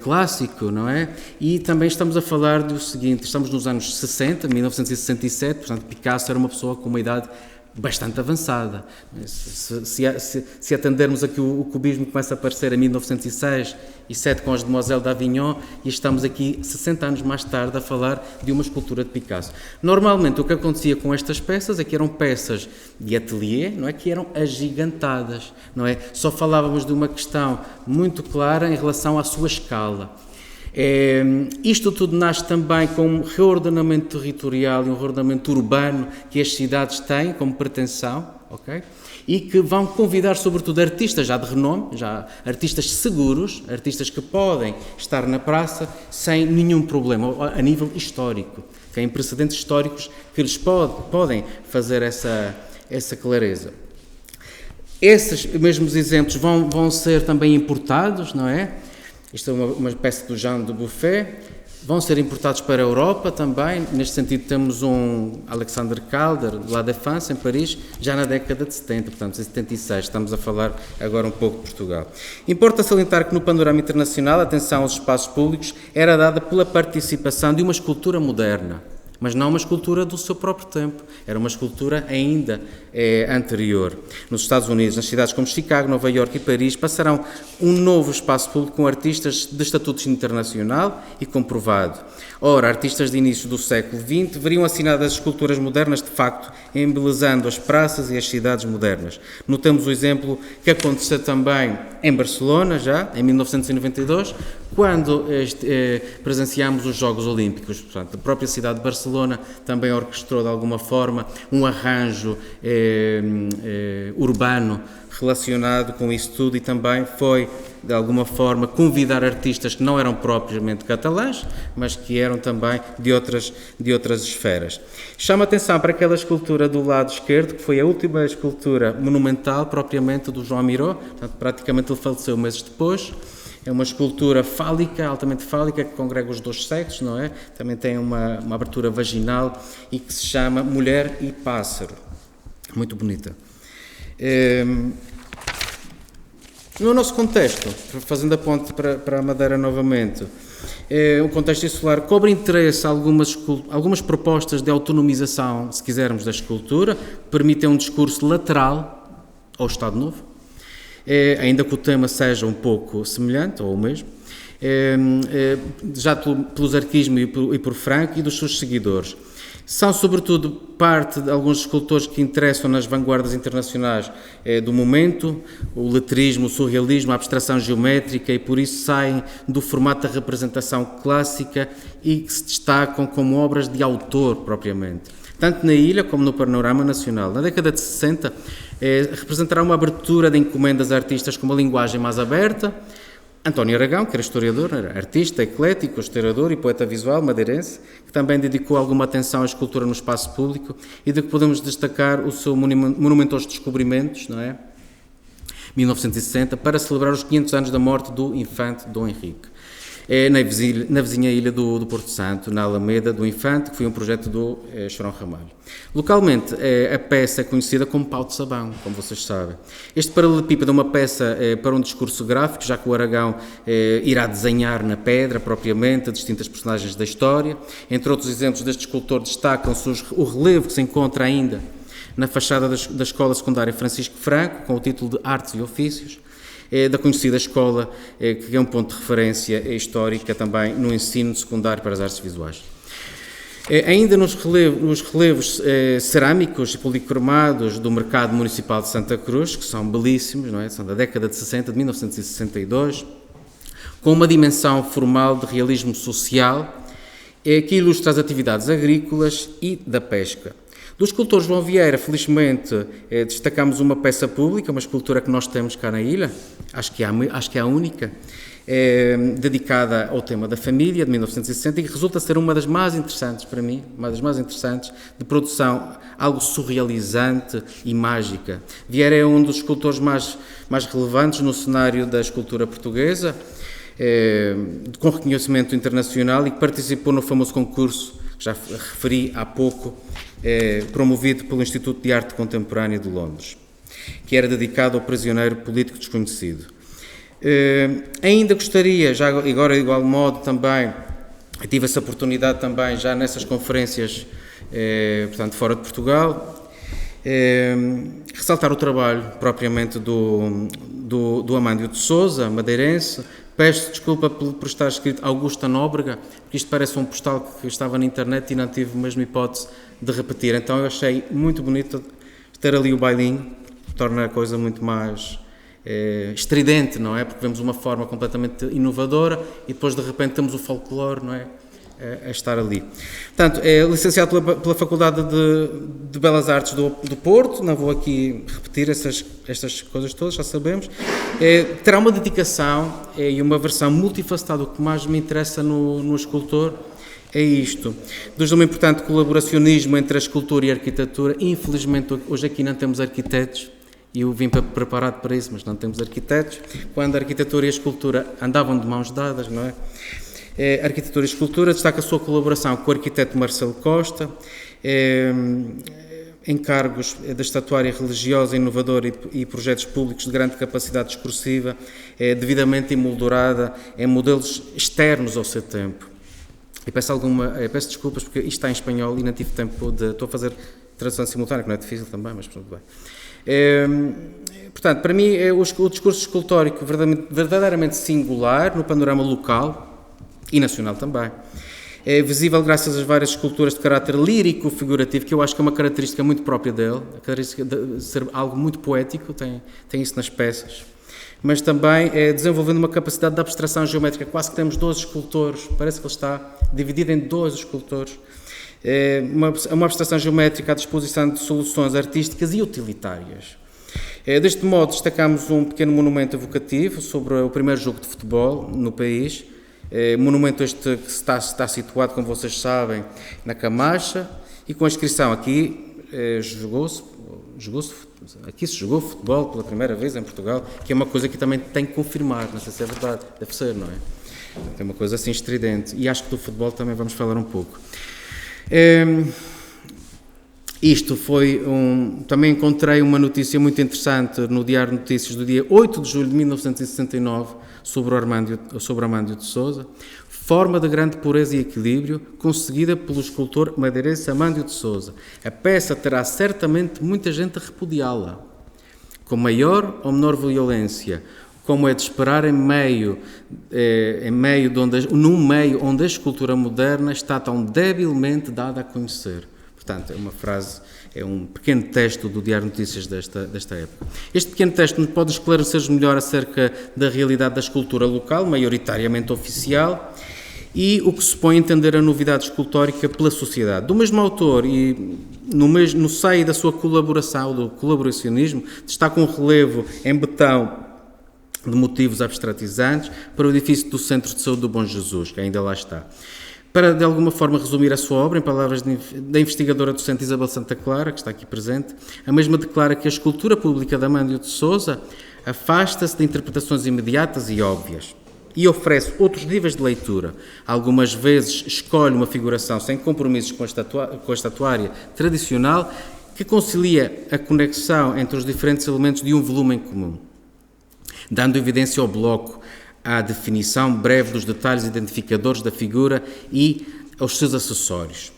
clássico, não é? E também estamos a falar do seguinte: estamos nos anos 60, 1967, portanto Picasso era uma pessoa com uma idade bastante avançada. Se atendermos aqui, o cubismo começa a aparecer em 1906 e 7 com as Demoiselles d'Avignon, e estamos aqui 60 anos mais tarde a falar de uma escultura de Picasso. Normalmente o que acontecia com estas peças é que eram peças de ateliê, não é, que eram agigantadas, não é? Só falávamos de uma questão muito clara em relação à sua escala. Isto tudo nasce também com um reordenamento territorial e um reordenamento urbano que as cidades têm como pretensão, ok? E que vão convidar sobretudo artistas já de renome, já artistas seguros, artistas que podem estar na praça sem nenhum problema, a nível histórico, que têm precedentes históricos que lhes podem fazer essa clareza. Esses mesmos exemplos vão ser também importados, não é? Isto é uma peça do Jean de Buffet, vão ser importados para a Europa também. Neste sentido temos um Alexander Calder, de La Défense, em Paris, já na década de 70, portanto em 76, estamos a falar agora um pouco de Portugal. Importa salientar que no panorama internacional a atenção aos espaços públicos era dada pela participação de uma escultura moderna, mas não uma escultura do seu próprio tempo, era uma escultura ainda anterior. Nos Estados Unidos, nas cidades como Chicago, Nova Iorque e Paris, passarão um novo espaço público com artistas de estatuto internacional e comprovado. Ora, artistas de início do século XX veriam assinadas as esculturas modernas, de facto, embelezando as praças e as cidades modernas. Notamos o exemplo que aconteceu também em Barcelona, já, em 1992, quando presenciámos os Jogos Olímpicos. Portanto, a própria cidade de Barcelona também orquestrou, de alguma forma, um arranjo urbano relacionado com isso tudo, e também foi, de alguma forma, convidar artistas que não eram propriamente catalãs, mas que eram também de outras esferas. Chama a atenção para aquela escultura do lado esquerdo, que foi a última escultura monumental, propriamente, do Joan Miró, portanto, praticamente ele faleceu meses depois. É uma escultura fálica, altamente fálica, que congrega os dois sexos, não é? Também tem uma abertura vaginal e que se chama Mulher e Pássaro. Muito bonita. No nosso contexto, fazendo a ponte para a Madeira novamente, o contexto insular cobre interesse a algumas propostas de autonomização, se quisermos, da escultura, permitem um discurso lateral ao Estado Novo, ainda que o tema seja um pouco semelhante, ou o mesmo, já pelos arquismo e por Franco e dos seus seguidores. São, sobretudo, parte de alguns escultores que interessam nas vanguardas internacionais do momento, o letrismo, o surrealismo, a abstração geométrica, e por isso saem do formato da representação clássica e que se destacam como obras de autor, propriamente. Tanto na ilha como no panorama nacional. Na década de 60, representará uma abertura de encomendas a artistas com uma linguagem mais aberta. António Aragão, que era historiador, era artista, eclético, historiador e poeta visual madeirense, que também dedicou alguma atenção à escultura no espaço público, e de que podemos destacar o seu Monumento aos Descobrimentos, não é? 1960, para celebrar os 500 anos da morte do infante Dom Henrique. Na vizinha ilha do Porto Santo, na Alameda do Infante, que foi um projeto do Chorão Ramalho. Localmente, a peça é conhecida como Pau de Sabão, como vocês sabem. Este paralelepípedo é uma peça para um discurso gráfico, já que o Aragão irá desenhar na pedra, propriamente, distintas personagens da história. Entre outros exemplos deste escultor, destacam-se o relevo que se encontra ainda na fachada da Escola Secundária Francisco Franco, com o título de Artes e Ofícios, da conhecida escola, que é um ponto de referência histórica também no ensino secundário para as artes visuais. Ainda nos relevos cerâmicos e policromados do Mercado Municipal de Santa Cruz, que são belíssimos, não é? São da década de 60, de 1962, com uma dimensão formal de realismo social, que ilustra as atividades agrícolas e da pesca. Do escultor João Vieira, felizmente, destacamos uma peça pública, uma escultura que nós temos cá na ilha, acho que é a única, dedicada ao tema da família, de 1960, e que resulta ser uma das mais interessantes para mim, uma das mais interessantes, de produção, algo surrealizante e mágica. Vieira é um dos escultores mais relevantes no cenário da escultura portuguesa, com reconhecimento internacional, e que participou no famoso concurso, que já referi há pouco, promovido pelo Instituto de Arte Contemporânea de Londres, que era dedicado ao prisioneiro político desconhecido. Ainda gostaria, já agora de igual modo também, tive essa oportunidade também já nessas conferências, portanto fora de Portugal, ressaltar o trabalho propriamente do Amândio de Sousa, madeirense. Peço desculpa por estar escrito Augusta Nóbrega, porque isto parece um postal que estava na internet e não tive mesmo hipótese de repetir. Então eu achei muito bonito ter ali o bailinho, torna a coisa muito mais estridente, não é? Porque vemos uma forma completamente inovadora e depois de repente temos o folclore, não é? A estar ali. Portanto, é licenciado pela Faculdade de Belas Artes do Porto, não vou aqui repetir estas coisas todas, já sabemos. Terá uma dedicação e uma versão multifacetada. O que mais me interessa no escultor é isto. Desde um importante colaboracionismo entre a escultura e a arquitetura. Infelizmente, hoje aqui não temos arquitetos, e eu vim preparado para isso, mas não temos arquitetos. Quando a arquitetura e a escultura andavam de mãos dadas, não é? Arquitetura e Escultura, destaca a sua colaboração com o arquiteto Marcelo Costa, encargos da estatuária religiosa inovadora e projetos públicos de grande capacidade discursiva, devidamente emoldurada em modelos externos ao seu tempo. E peço desculpas porque isto está em espanhol e não tive tempo estou a fazer tradução simultânea, que não é difícil também, mas tudo bem. Portanto, para mim, o discurso escultórico verdadeiramente singular no panorama local e nacional também. É visível graças às várias esculturas de caráter lírico-figurativo, que eu acho que é uma característica muito própria dele, a característica de ser algo muito poético, tem isso nas peças, mas também desenvolvendo uma capacidade de abstração geométrica. Quase que temos 12 escultores, parece que ele está dividido em 12 escultores. Uma abstração geométrica à disposição de soluções artísticas e utilitárias. Deste modo, destacamos um pequeno monumento evocativo sobre o primeiro jogo de futebol no país. Monumento este que está situado, como vocês sabem, na Camacha, e com a inscrição aqui, aqui se jogou futebol pela primeira vez em Portugal, que é uma coisa que também tem que confirmar, não sei se é verdade, deve ser, não é? Tem uma coisa assim estridente, e acho que do futebol também vamos falar um pouco. Isto foi também encontrei uma notícia muito interessante no Diário de Notícias do dia 8 de julho de 1969 sobre Amândio de Sousa, forma de grande pureza e equilíbrio conseguida pelo escultor madeirense Amândio de Sousa. A peça terá certamente muita gente a repudiá-la, com maior ou menor violência, como é de esperar num meio onde a escultura moderna está tão debilmente dada a conhecer. Portanto, é uma frase, é um pequeno texto do Diário de Notícias desta época. Este pequeno texto nos pode esclarecer melhor acerca da realidade da escultura local, maioritariamente oficial, e o que supõe entender a novidade escultórica pela sociedade. Do mesmo autor e no seio da sua colaboração, do colaboracionismo, destaca um relevo em betão de motivos abstratizantes para o edifício do Centro de Saúde do Bom Jesus, que ainda lá está. Para, de alguma forma, resumir a sua obra, em palavras da investigadora docente Isabel Santa Clara, que está aqui presente, a mesma declara que a escultura pública de Amândio de Sousa afasta-se de interpretações imediatas e óbvias e oferece outros níveis de leitura. Algumas vezes escolhe uma figuração sem compromissos com a estatuária tradicional que concilia a conexão entre os diferentes elementos de um volume em comum, dando evidência ao bloco, à definição breve dos detalhes identificadores da figura e aos seus acessórios.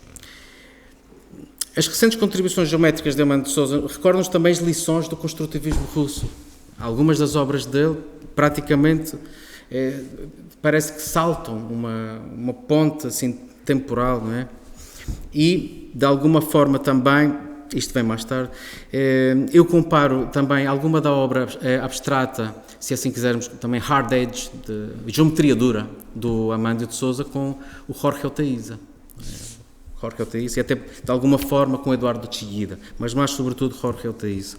As recentes contribuições geométricas de Amando de Sousa recordam-nos também as lições do construtivismo russo. Algumas das obras dele, praticamente, parece que saltam uma ponte assim, temporal, não é? E, de alguma forma também, isto vem mais tarde, eu comparo também alguma da obra abstrata, se assim quisermos, também hard edge, de geometria dura, do Amando de Sousa com o Jorge Oteiza. Jorge Oteiza, e até, de alguma forma, com Eduardo Chillida, mas mais, sobretudo, Jorge Oteiza.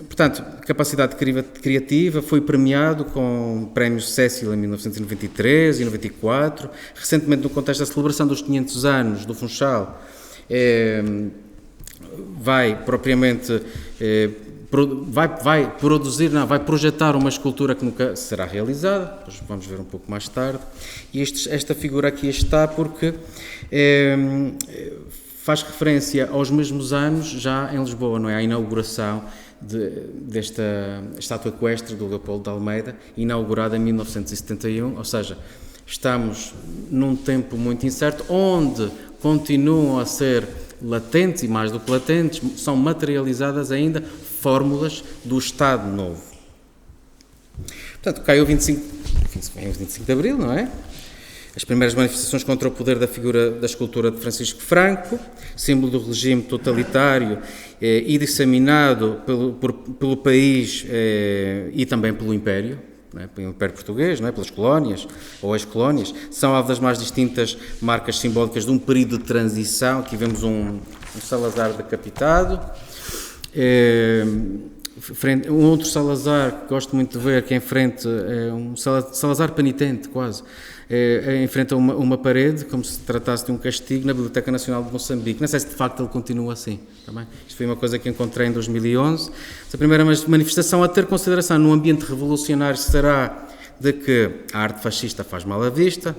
Portanto, capacidade criativa, foi premiado com prémios Cecil em 1993 e 94, recentemente no contexto da celebração dos 500 anos do Funchal, vai propriamente vai projetar uma escultura que nunca será realizada, vamos ver um pouco mais tarde, e esta figura aqui está porque faz referência aos mesmos anos, já em Lisboa, não é? A inauguração desta estátua equestre do Leopoldo de Almeida, inaugurada em 1971, ou seja, estamos num tempo muito incerto, onde continuam a ser latentes, e mais do que latentes, são materializadas ainda fórmulas do Estado Novo. Portanto, caiu 25 de Abril, não é? As primeiras manifestações contra o poder da figura da escultura de Francisco Franco, símbolo do regime totalitário e disseminado pelo país e também pelo Império, não é? Pelo Império Português, não é? Pelas colónias ou ex-colónias, são alvo das mais distintas marcas simbólicas de um período de transição. Aqui vemos um Salazar decapitado, um outro Salazar que gosto muito de ver, que é em frente, um Salazar penitente quase, enfrenta uma parede, como se tratasse de um castigo, na Biblioteca Nacional de Moçambique. Não sei se de facto ele continua assim. Também. Isto foi uma coisa que encontrei em 2011. A primeira manifestação a ter consideração num ambiente revolucionário será de que a arte fascista faz mal à vista.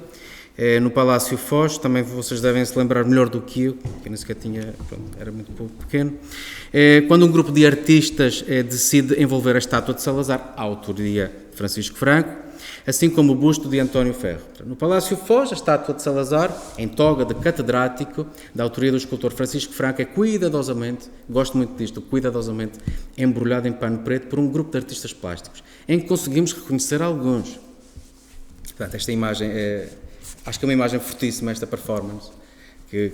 No Palácio Foz, também vocês devem se lembrar melhor do que eu nem sequer tinha, pronto, era muito pequeno, quando um grupo de artistas decide envolver a estátua de Salazar, à autoria de Francisco Franco, assim como o busto de António Ferro. No Palácio Foz, a estátua de Salazar, em toga de catedrático, da autoria do escultor Francisco Franco, é cuidadosamente, gosto muito disto, cuidadosamente embrulhada em pano preto por um grupo de artistas plásticos, em que conseguimos reconhecer alguns. Portanto, esta imagem acho que é uma imagem fortíssima, esta performance que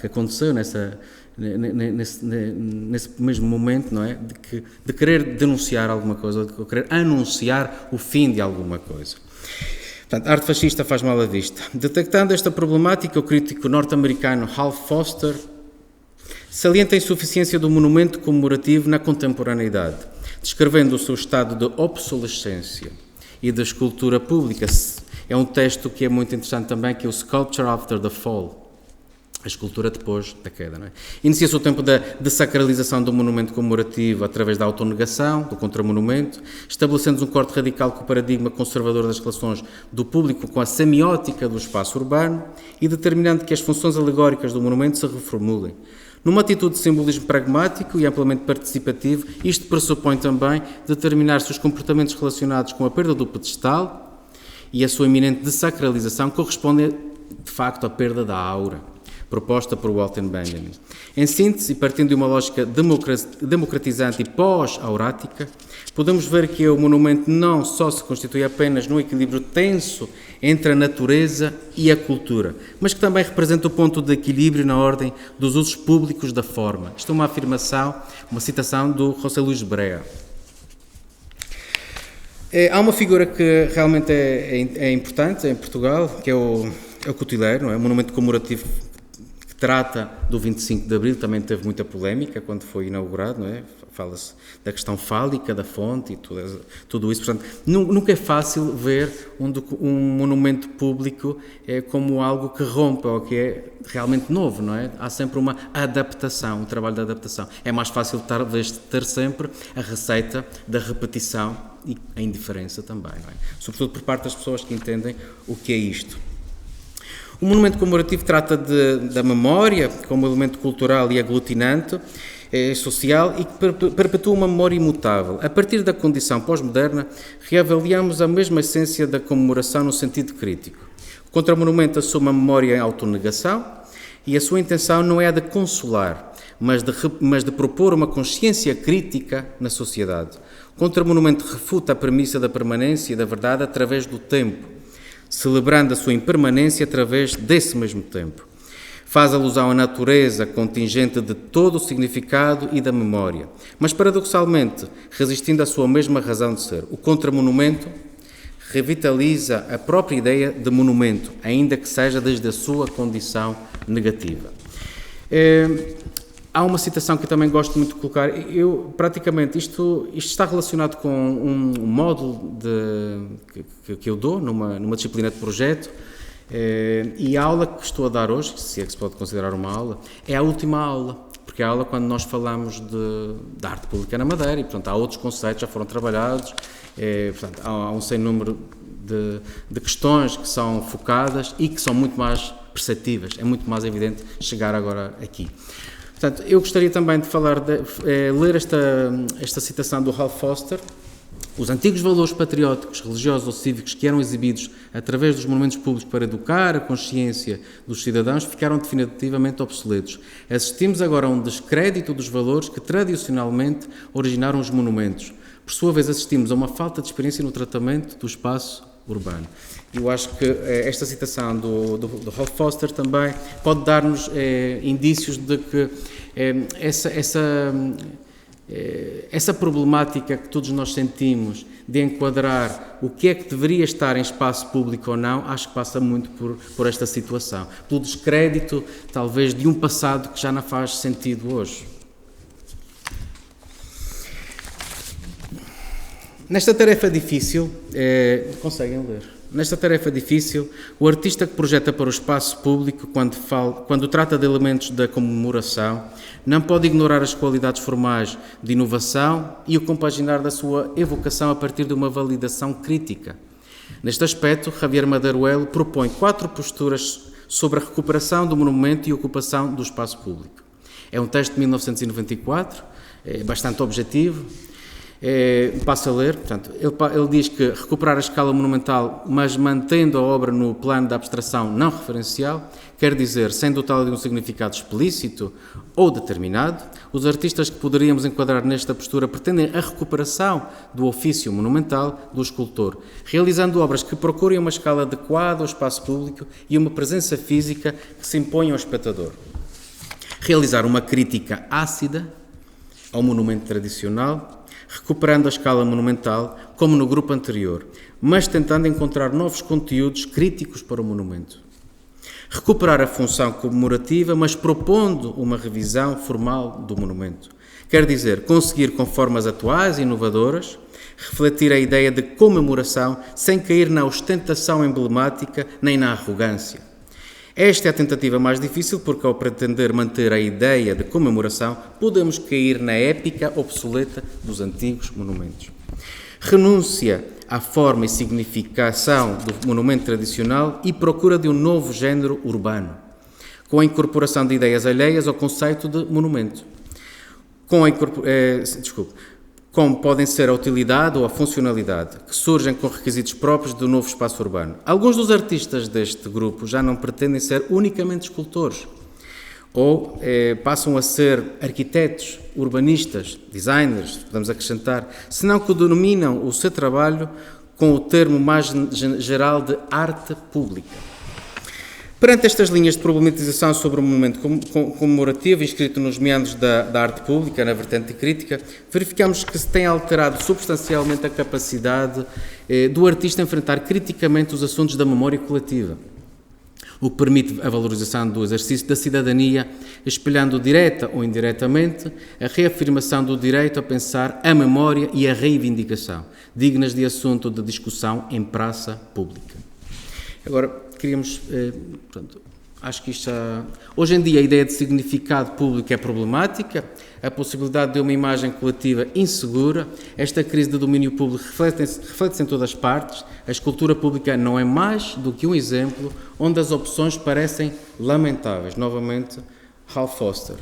aconteceu nesse mesmo momento, não é? De querer denunciar alguma coisa, de querer anunciar o fim de alguma coisa. Portanto, a arte fascista faz mal à vista. Detectando esta problemática, o crítico norte-americano Hal Foster salienta a insuficiência do monumento comemorativo na contemporaneidade, descrevendo o seu estado de obsolescência e da escultura pública. É um texto que é muito interessante também, que é o Sculpture After the Fall, a escultura depois da queda. Não é? Inicia-se o tempo da desacralização do monumento comemorativo através da autonegação, do contramonumento, estabelecendo um corte radical com o paradigma conservador das relações do público com a semiótica do espaço urbano e determinando que as funções alegóricas do monumento se reformulem. Numa atitude de simbolismo pragmático e amplamente participativo, isto pressupõe também determinar-se os comportamentos relacionados com a perda do pedestal e a sua iminente desacralização corresponde, de facto, à perda da aura, proposta por Walter Benjamin. Em síntese, partindo de uma lógica democratizante e pós-aurática, podemos ver que o monumento não só se constitui apenas num equilíbrio tenso entre a natureza e a cultura, mas que também representa o ponto de equilíbrio na ordem dos usos públicos da forma. Isto é uma afirmação, uma citação do José Luís Brea. Há uma figura que realmente é importante em Portugal, que é o Cotileiro, não é? Um monumento comemorativo que trata do 25 de Abril, também teve muita polémica quando foi inaugurado, não é? Fala-se da questão fálica, da fonte e tudo isso. Portanto, nunca é fácil ver um monumento público como algo que rompe ou que é realmente novo, não é? Há sempre uma adaptação, um trabalho de adaptação. É mais fácil, talvez, ter sempre a receita da repetição e a indiferença também, não é? Sobretudo por parte das pessoas que entendem o que é isto. O monumento comemorativo trata da memória como elemento cultural e aglutinante, social e que perpetua uma memória imutável. A partir da condição pós-moderna, reavaliamos a mesma essência da comemoração no sentido crítico. O contramonumento assume a memória em autonegação, E a sua intenção não é a de consolar, mas de propor uma consciência crítica na sociedade. O contramonumento refuta a premissa da permanência da verdade através do tempo, celebrando a sua impermanência através desse mesmo tempo. Faz alusão à natureza contingente de todo o significado e da memória, mas paradoxalmente resistindo à sua mesma razão de ser. O contramonumento revitaliza a própria ideia de monumento, ainda que seja desde a sua condição negativa. Há uma citação que eu também gosto muito de colocar. Praticamente, isto está relacionado com um módulo que eu dou numa disciplina de projeto, e a aula que estou a dar hoje, se é que se pode considerar uma aula, é a última aula, porque é a aula quando nós falamos da arte pública na Madeira, e portanto há outros conceitos que já foram trabalhados, portanto, há um sem número de questões que são focadas e que são muito mais perceptíveis, é muito mais evidente chegar agora aqui. Portanto, eu gostaria também de ler esta citação do Ralph Foster. Os antigos valores patrióticos, religiosos ou cívicos que eram exibidos através dos monumentos públicos para educar a consciência dos cidadãos ficaram definitivamente obsoletos. Assistimos agora a um descrédito dos valores que tradicionalmente originaram os monumentos. Por sua vez, assistimos a uma falta de experiência no tratamento do espaço urbano. Eu acho que esta citação do Ralph Foster também pode dar-nos indícios de que essa problemática que todos nós sentimos de enquadrar o que é que deveria estar em espaço público ou não, acho que passa muito por esta situação, pelo descrédito, talvez, de um passado que já não faz sentido hoje. Nesta tarefa difícil, conseguem ler? Nesta tarefa difícil, o artista que projeta para o espaço público, quando trata de elementos da comemoração, não pode ignorar as qualidades formais de inovação e o compaginar da sua evocação a partir de uma validação crítica. Neste aspecto, Javier Maderuelo propõe 4 posturas sobre a recuperação do monumento e ocupação do espaço público. É um texto de 1994, bastante objetivo. Passo a ler, portanto, ele diz que recuperar a escala monumental, mas mantendo a obra no plano da abstração não referencial, quer dizer, sem dotá-la de um significado explícito ou determinado. Os artistas que poderíamos enquadrar nesta postura pretendem a recuperação do ofício monumental do escultor, realizando obras que procurem uma escala adequada ao espaço público e uma presença física que se imponha ao espectador. Realizar uma crítica ácida ao monumento tradicional, recuperando a escala monumental, como no grupo anterior, mas tentando encontrar novos conteúdos críticos para o monumento. Recuperar a função comemorativa, mas propondo uma revisão formal do monumento. Quer dizer, conseguir, com formas atuais e inovadoras, refletir a ideia de comemoração sem cair na ostentação emblemática nem na arrogância. Esta é a tentativa mais difícil porque, ao pretender manter a ideia de comemoração, podemos cair na épica obsoleta dos antigos monumentos. Renúncia à forma e significação do monumento tradicional e procura de um novo género urbano, com a incorporação de ideias alheias ao conceito de monumento. Como podem ser a utilidade ou a funcionalidade, que surgem com requisitos próprios do novo espaço urbano. Alguns dos artistas deste grupo já não pretendem ser unicamente escultores, ou passam a ser arquitetos, urbanistas, designers, podemos acrescentar, senão que denominam o seu trabalho com o termo mais geral de arte pública. Perante estas linhas de problematização sobre o monumento comemorativo inscrito nos meandros da arte pública, na vertente crítica, verificamos que se tem alterado substancialmente a capacidade do artista enfrentar criticamente os assuntos da memória coletiva, o que permite a valorização do exercício da cidadania, espelhando direta ou indiretamente a reafirmação do direito a pensar a memória e a reivindicação, dignas de assunto de discussão em praça pública. Agora, queríamos, acho que isto já... Hoje em dia a ideia de significado público é problemática, a possibilidade de uma imagem coletiva insegura, esta crise de domínio público reflete-se em todas as partes, a escultura pública não é mais do que um exemplo onde as opções parecem lamentáveis. Novamente, Ralph Foster.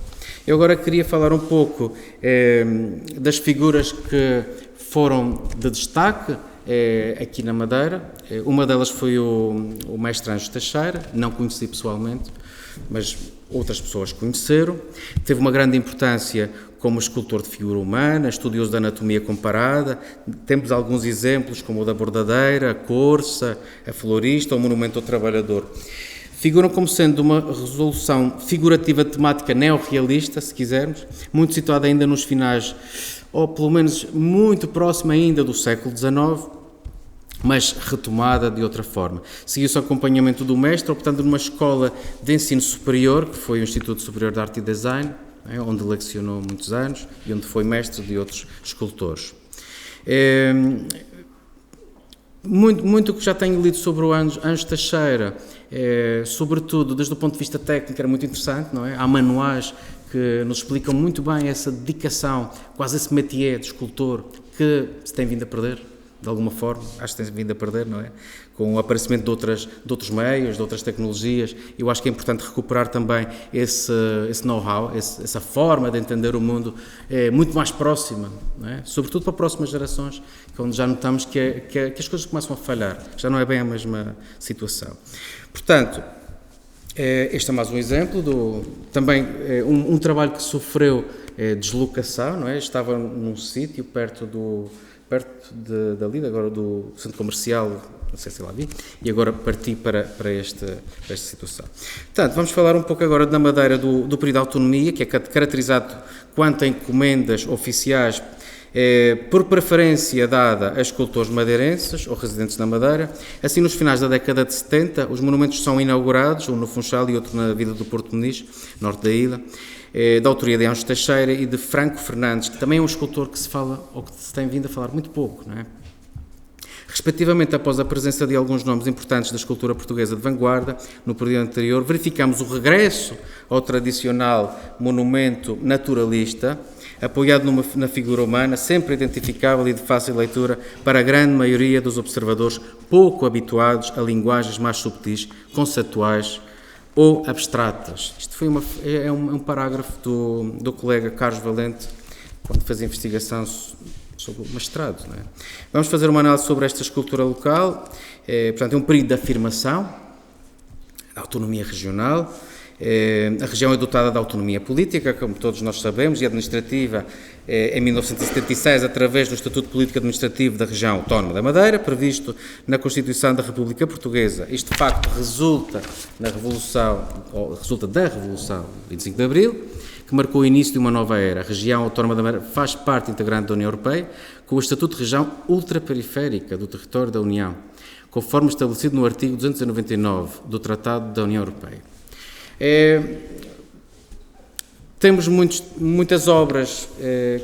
Eu agora queria falar um pouco das figuras que foram de destaque aqui na Madeira. Uma delas foi o mestre Anjo Teixeira, não conheci pessoalmente. mas outras pessoas conheceram. Teve uma grande importância como escultor de figura humana, estudioso da anatomia comparada. Temos alguns exemplos, como o da bordadeira, a corça, a florista, o monumento ao trabalhador. Figuram como sendo uma resolução figurativa temática neorrealista, se quisermos, muito situada ainda nos finais, ou pelo menos muito próxima ainda do século XIX, mas retomada de outra forma. Seguiu-se o acompanhamento do mestre, optando numa escola de ensino superior, que foi o Instituto Superior de Arte e Design, onde lecionou muitos anos e onde foi mestre de outros escultores. Muito que já tenho lido sobre o Anjo Teixeira, sobretudo desde o ponto de vista técnico, era muito interessante, não é? Há manuais que nos explicam muito bem essa dedicação, quase esse métier de escultor, que se tem vindo a perder, de alguma forma, acho que tem vindo a perder, não é? Com o aparecimento de outros meios, de outras tecnologias, eu acho que é importante recuperar também esse know-how, essa forma de entender o mundo muito mais próxima, não é? Sobretudo para próximas gerações, onde já notamos que as coisas começam a falhar, já não é bem a mesma situação. Portanto, este é mais um exemplo, também um trabalho que sofreu deslocação, não é? Estava num sítio perto dali, agora do centro comercial, não sei se lá vi, e agora parti para esta situação. Portanto, vamos falar um pouco agora da Madeira do período de autonomia, que é caracterizado quanto a encomendas oficiais por preferência dada a escultores madeirenses ou residentes na Madeira. Assim, nos finais da década de 70, os monumentos são inaugurados, um no Funchal e outro na Vila do Porto Muniz, norte da ilha, da autoria de Anjo Teixeira e de Franco Fernandes, que também é um escultor que se fala, ou que se tem vindo a falar muito pouco, não é? Respectivamente, após a presença de alguns nomes importantes da escultura portuguesa de vanguarda, no período anterior, verificamos o regresso ao tradicional monumento naturalista, apoiado na figura humana, sempre identificável e de fácil leitura para a grande maioria dos observadores pouco habituados a linguagens mais subtis, conceituais ou abstratas. Isto foi um parágrafo do colega Carlos Valente, quando fazia investigação sobre o mestrado. Não é? Vamos fazer uma análise sobre esta escultura local. Portanto, é um período de afirmação, da autonomia regional. A região é dotada de autonomia política, como todos nós sabemos, e administrativa em 1976, através do Estatuto Político Administrativo da Região Autónoma da Madeira, previsto na Constituição da República Portuguesa. Isto, de facto, resulta da Revolução de 25 de Abril, que marcou o início de uma nova era. A região Autónoma da Madeira faz parte integrante da União Europeia, com o Estatuto de Região Ultraperiférica do território da União, conforme estabelecido no artigo 299 do Tratado da União Europeia. Temos muitas obras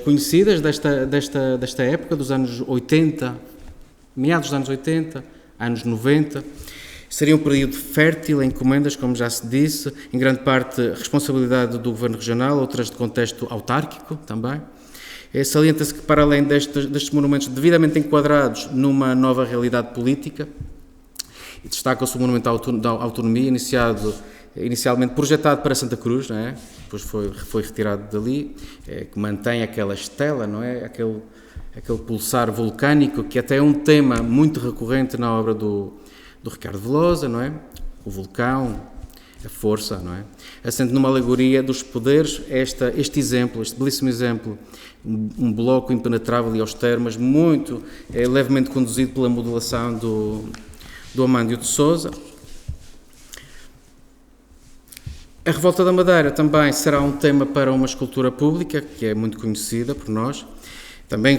conhecidas desta época, dos anos 80, meados dos anos 80, anos 90. Seria um período fértil em encomendas, como já se disse, em grande parte responsabilidade do Governo Regional, outras de contexto autárquico também. Salienta-se que, para além destes monumentos devidamente enquadrados numa nova realidade política, destaca-se o Monumento à Autonomia, inicialmente projetado para Santa Cruz, não é? Depois foi retirado dali, que mantém aquela estela, não é? Aquele pulsar vulcânico, que até é um tema muito recorrente na obra do Ricardo Velosa, não é? O vulcão, a força, não é? Assente numa alegoria dos poderes, este belíssimo exemplo, um bloco impenetrável e austero, mas muito levemente conduzido pela modulação do Amândio de Sousa. A Revolta da Madeira também será um tema para uma escultura pública, que é muito conhecida por nós, também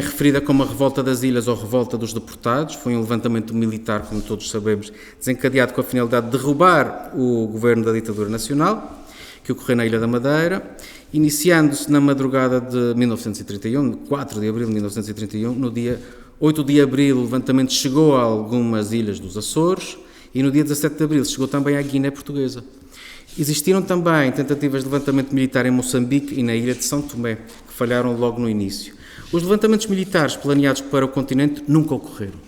referida como a Revolta das Ilhas ou Revolta dos Deportados. Foi um levantamento militar, como todos sabemos, desencadeado com a finalidade de derrubar o governo da ditadura nacional, que ocorreu na Ilha da Madeira, iniciando-se na madrugada de 1931, 4 de abril de 1931, no dia 8 de abril o levantamento chegou a algumas ilhas dos Açores e no dia 17 de abril chegou também à Guiné Portuguesa. Existiram também tentativas de levantamento militar em Moçambique e na ilha de São Tomé, que falharam logo no início. Os levantamentos militares planeados para o continente nunca ocorreram.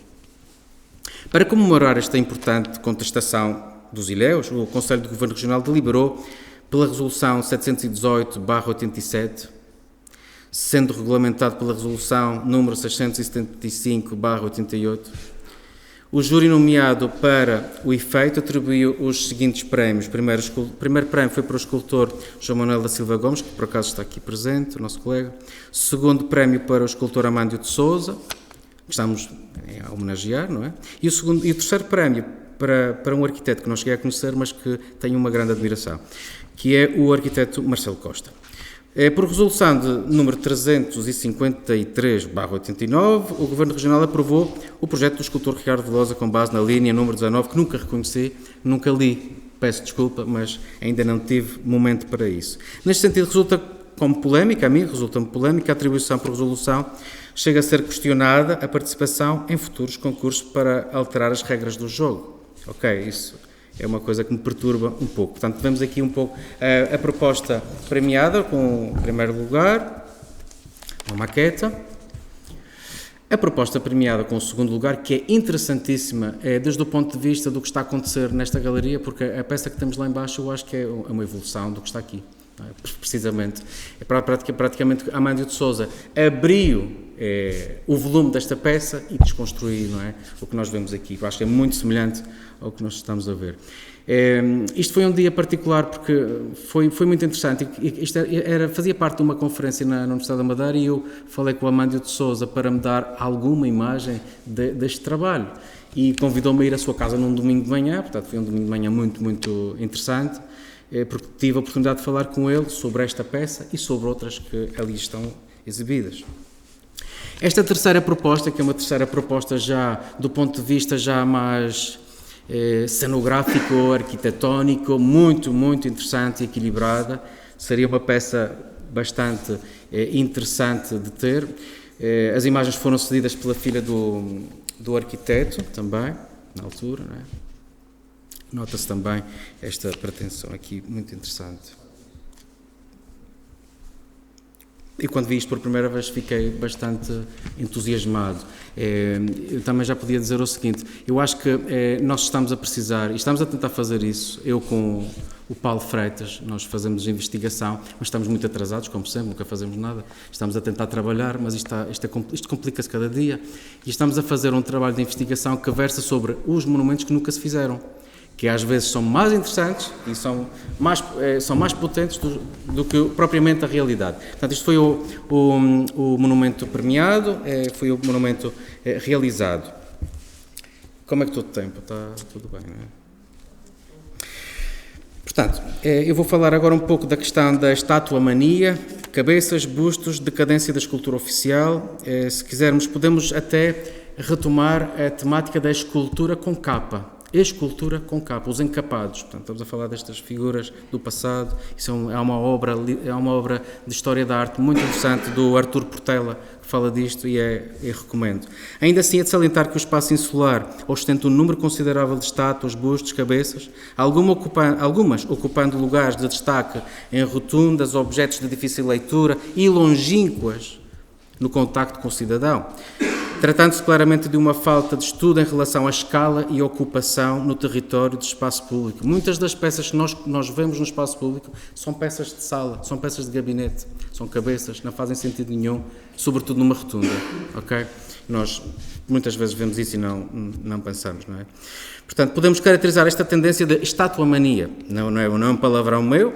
Para comemorar esta importante contestação dos ilhéus, o Conselho de Governo Regional deliberou pela Resolução 718/87, sendo regulamentado pela Resolução número 675/88, O júri nomeado para o efeito atribuiu os seguintes prémios. O primeiro prémio foi para o escultor João Manuel da Silva Gomes, que por acaso está aqui presente, o nosso colega. Segundo prémio para o escultor Amândio de Sousa, que estamos a homenagear, não é? E o terceiro prémio para um arquiteto que não cheguei a conhecer, mas que tenho uma grande admiração, que é o arquiteto Marcelo Costa. Por resolução de número 353/89, o Governo Regional aprovou o projeto do escultor Ricardo Velosa com base na linha número 19, que nunca reconheci, nunca li, peço desculpa, mas ainda não tive momento para isso. Neste sentido, resulta-me polémica a atribuição por resolução, chega a ser questionada a participação em futuros concursos para alterar as regras do jogo. Ok, isso é uma coisa que me perturba um pouco. Portanto, vemos aqui um pouco a proposta premiada, com o primeiro lugar, uma maqueta. A proposta premiada com o segundo lugar, que é interessantíssima, desde o ponto de vista do que está a acontecer nesta galeria, porque a peça que temos lá embaixo eu acho que é uma evolução do que está aqui. Precisamente. Praticamente Amândio de Sousa abriu o volume desta peça e desconstruiu, não é? O que nós vemos aqui. Eu acho que é muito semelhante ao que nós estamos a ver. Isto foi um dia particular porque foi muito interessante. Isto fazia parte de uma conferência na Universidade da Madeira e eu falei com o Amândio de Sousa para me dar alguma imagem deste trabalho. E convidou-me a ir à sua casa num domingo de manhã, portanto foi um domingo de manhã muito, muito interessante, porque tive a oportunidade de falar com ele sobre esta peça e sobre outras que ali estão exibidas. Esta terceira proposta, que é uma terceira proposta já do ponto de vista já mais cenográfico, arquitetónico, muito, muito interessante e equilibrada, seria uma peça bastante interessante de ter. As imagens foram cedidas pela filha do arquiteto também, na altura, não é? Nota-se também esta pretensão aqui, muito interessante. E quando vi isto por primeira vez fiquei bastante entusiasmado. Eu também já podia dizer o seguinte, eu acho que nós estamos a precisar, e estamos a tentar fazer isso, eu com o Paulo Freitas, nós fazemos investigação, mas estamos muito atrasados, como sempre, nunca fazemos nada, estamos a tentar trabalhar, mas isto complica-se cada dia, e estamos a fazer um trabalho de investigação que versa sobre os monumentos que nunca se fizeram, que às vezes são mais interessantes e são mais potentes do que propriamente a realidade. Portanto, isto foi o monumento premiado, foi o monumento realizado. Como é que estou de tempo? Está tudo bem, não é? Portanto, eu vou falar agora um pouco da questão da estátua-mania, cabeças, bustos, decadência da escultura oficial. Se quisermos, podemos até retomar a temática da escultura com capa. Escultura com capa, os encapados. Portanto, estamos a falar destas figuras do passado. Isso é uma obra de história da arte muito interessante do Artur Portela, que fala disto e recomendo. Ainda assim, é de salientar que o espaço insular ostenta um número considerável de estátuas, bustos, cabeças, algumas ocupando lugares de destaque em rotundas, objetos de difícil leitura e longínquas no contacto com o cidadão. Tratando-se claramente de uma falta de estudo em relação à escala e ocupação no território de espaço público. Muitas das peças que nós vemos no espaço público são peças de sala, são peças de gabinete, são cabeças, não fazem sentido nenhum, sobretudo numa rotunda, ok? Nós muitas vezes vemos isso e não pensamos, não é? Portanto, podemos caracterizar esta tendência de estátua-mania. Não é um palavrão meu,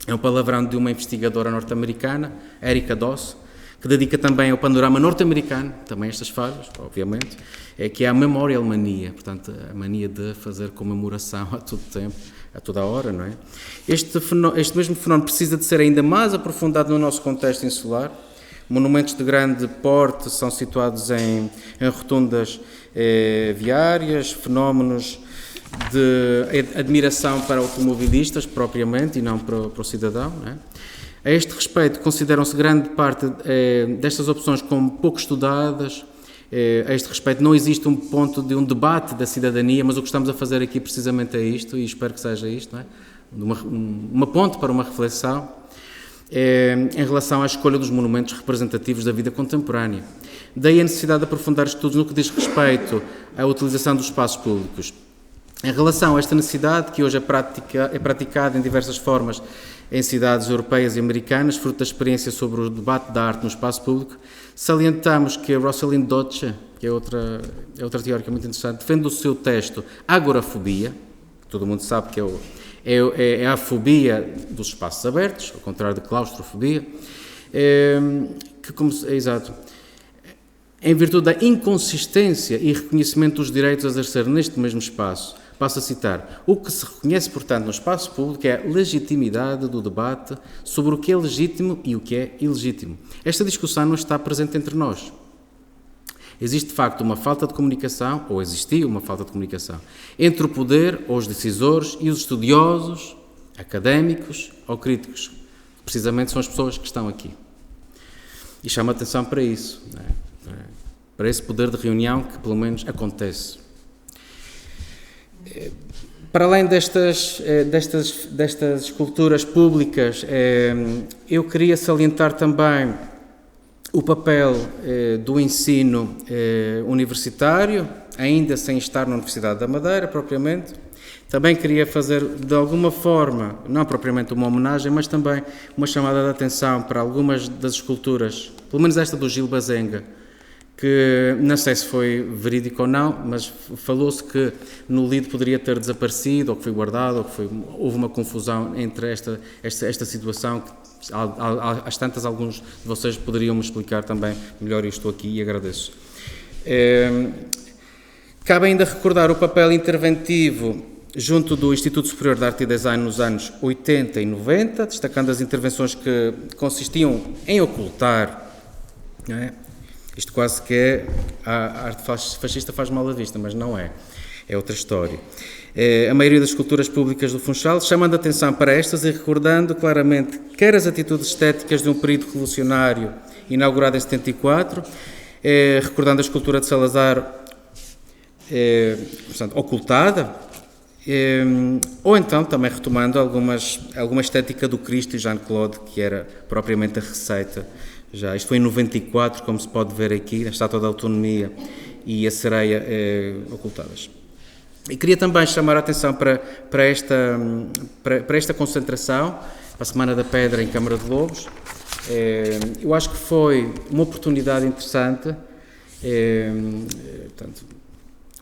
é um palavrão de uma investigadora norte-americana, Erika Doss, que dedica também ao panorama norte-americano, também estas falhas, obviamente, que é a memorial mania, portanto, a mania de fazer comemoração a todo tempo, a toda a hora, não é? Este mesmo fenómeno precisa de ser ainda mais aprofundado no nosso contexto insular. Monumentos de grande porte são situados em rotundas viárias, fenómenos de admiração para automobilistas, propriamente, e não para o cidadão, não é? A este respeito, consideram-se grande parte destas opções como pouco estudadas. A este respeito, não existe um ponto de um debate da cidadania, mas o que estamos a fazer aqui precisamente é isto, e espero que seja isto, não é? Uma ponte para uma reflexão em relação à escolha dos monumentos representativos da vida contemporânea. Daí a necessidade de aprofundar estudos no que diz respeito à utilização dos espaços públicos. Em relação a esta necessidade, que hoje é praticada em diversas formas em cidades europeias e americanas, fruto da experiência sobre o debate da arte no espaço público. Salientamos que a Rosalind Dolce, que é outra teórica muito interessante, defende o seu texto Agorafobia, que todo mundo sabe que é a fobia dos espaços abertos, ao contrário de claustrofobia, exato, em virtude da inconsistência e reconhecimento dos direitos a exercer neste mesmo espaço. Passo a citar: o que se reconhece, portanto, no espaço público é a legitimidade do debate sobre o que é legítimo e o que é ilegítimo. Esta discussão não está presente entre nós. Existe, de facto, uma falta de comunicação, ou existia uma falta de comunicação, entre o poder, ou os decisores, e os estudiosos, académicos ou críticos. Precisamente são as pessoas que estão aqui. E chama a atenção para isso, não é? Para esse poder de reunião que, pelo menos, acontece. Para além destas esculturas públicas, eu queria salientar também o papel do ensino universitário, ainda sem estar na Universidade da Madeira, propriamente. Também queria fazer, de alguma forma, não propriamente uma homenagem, mas também uma chamada de atenção para algumas das esculturas, pelo menos esta do Gil Bazenga, que não sei se foi verídico ou não, mas falou-se que no Lido poderia ter desaparecido, ou que foi guardado, ou que houve uma confusão entre esta situação, que às tantas alguns de vocês poderiam me explicar também melhor, e estou aqui e agradeço. Cabe ainda recordar o papel interventivo junto do Instituto Superior de Arte e Design nos anos 80 e 90, destacando as intervenções que consistiam em ocultar, não é? Isto quase que é, a arte fascista faz mal à vista, mas não é. É outra história. A maioria das esculturas públicas do Funchal, chamando a atenção para estas e recordando claramente quer as atitudes estéticas de um período revolucionário inaugurado em 74, recordando a escultura de Salazar, portanto, ocultada, ou então também retomando alguma estética do Cristo e Jean-Claude, que era propriamente a receita. Já, isto foi em 94, como se pode ver aqui, a Estátua da Autonomia e a Sereia ocultadas. E queria também chamar a atenção para esta concentração, para a Semana da Pedra em Câmara de Lobos. Eu acho que foi uma oportunidade interessante, portanto,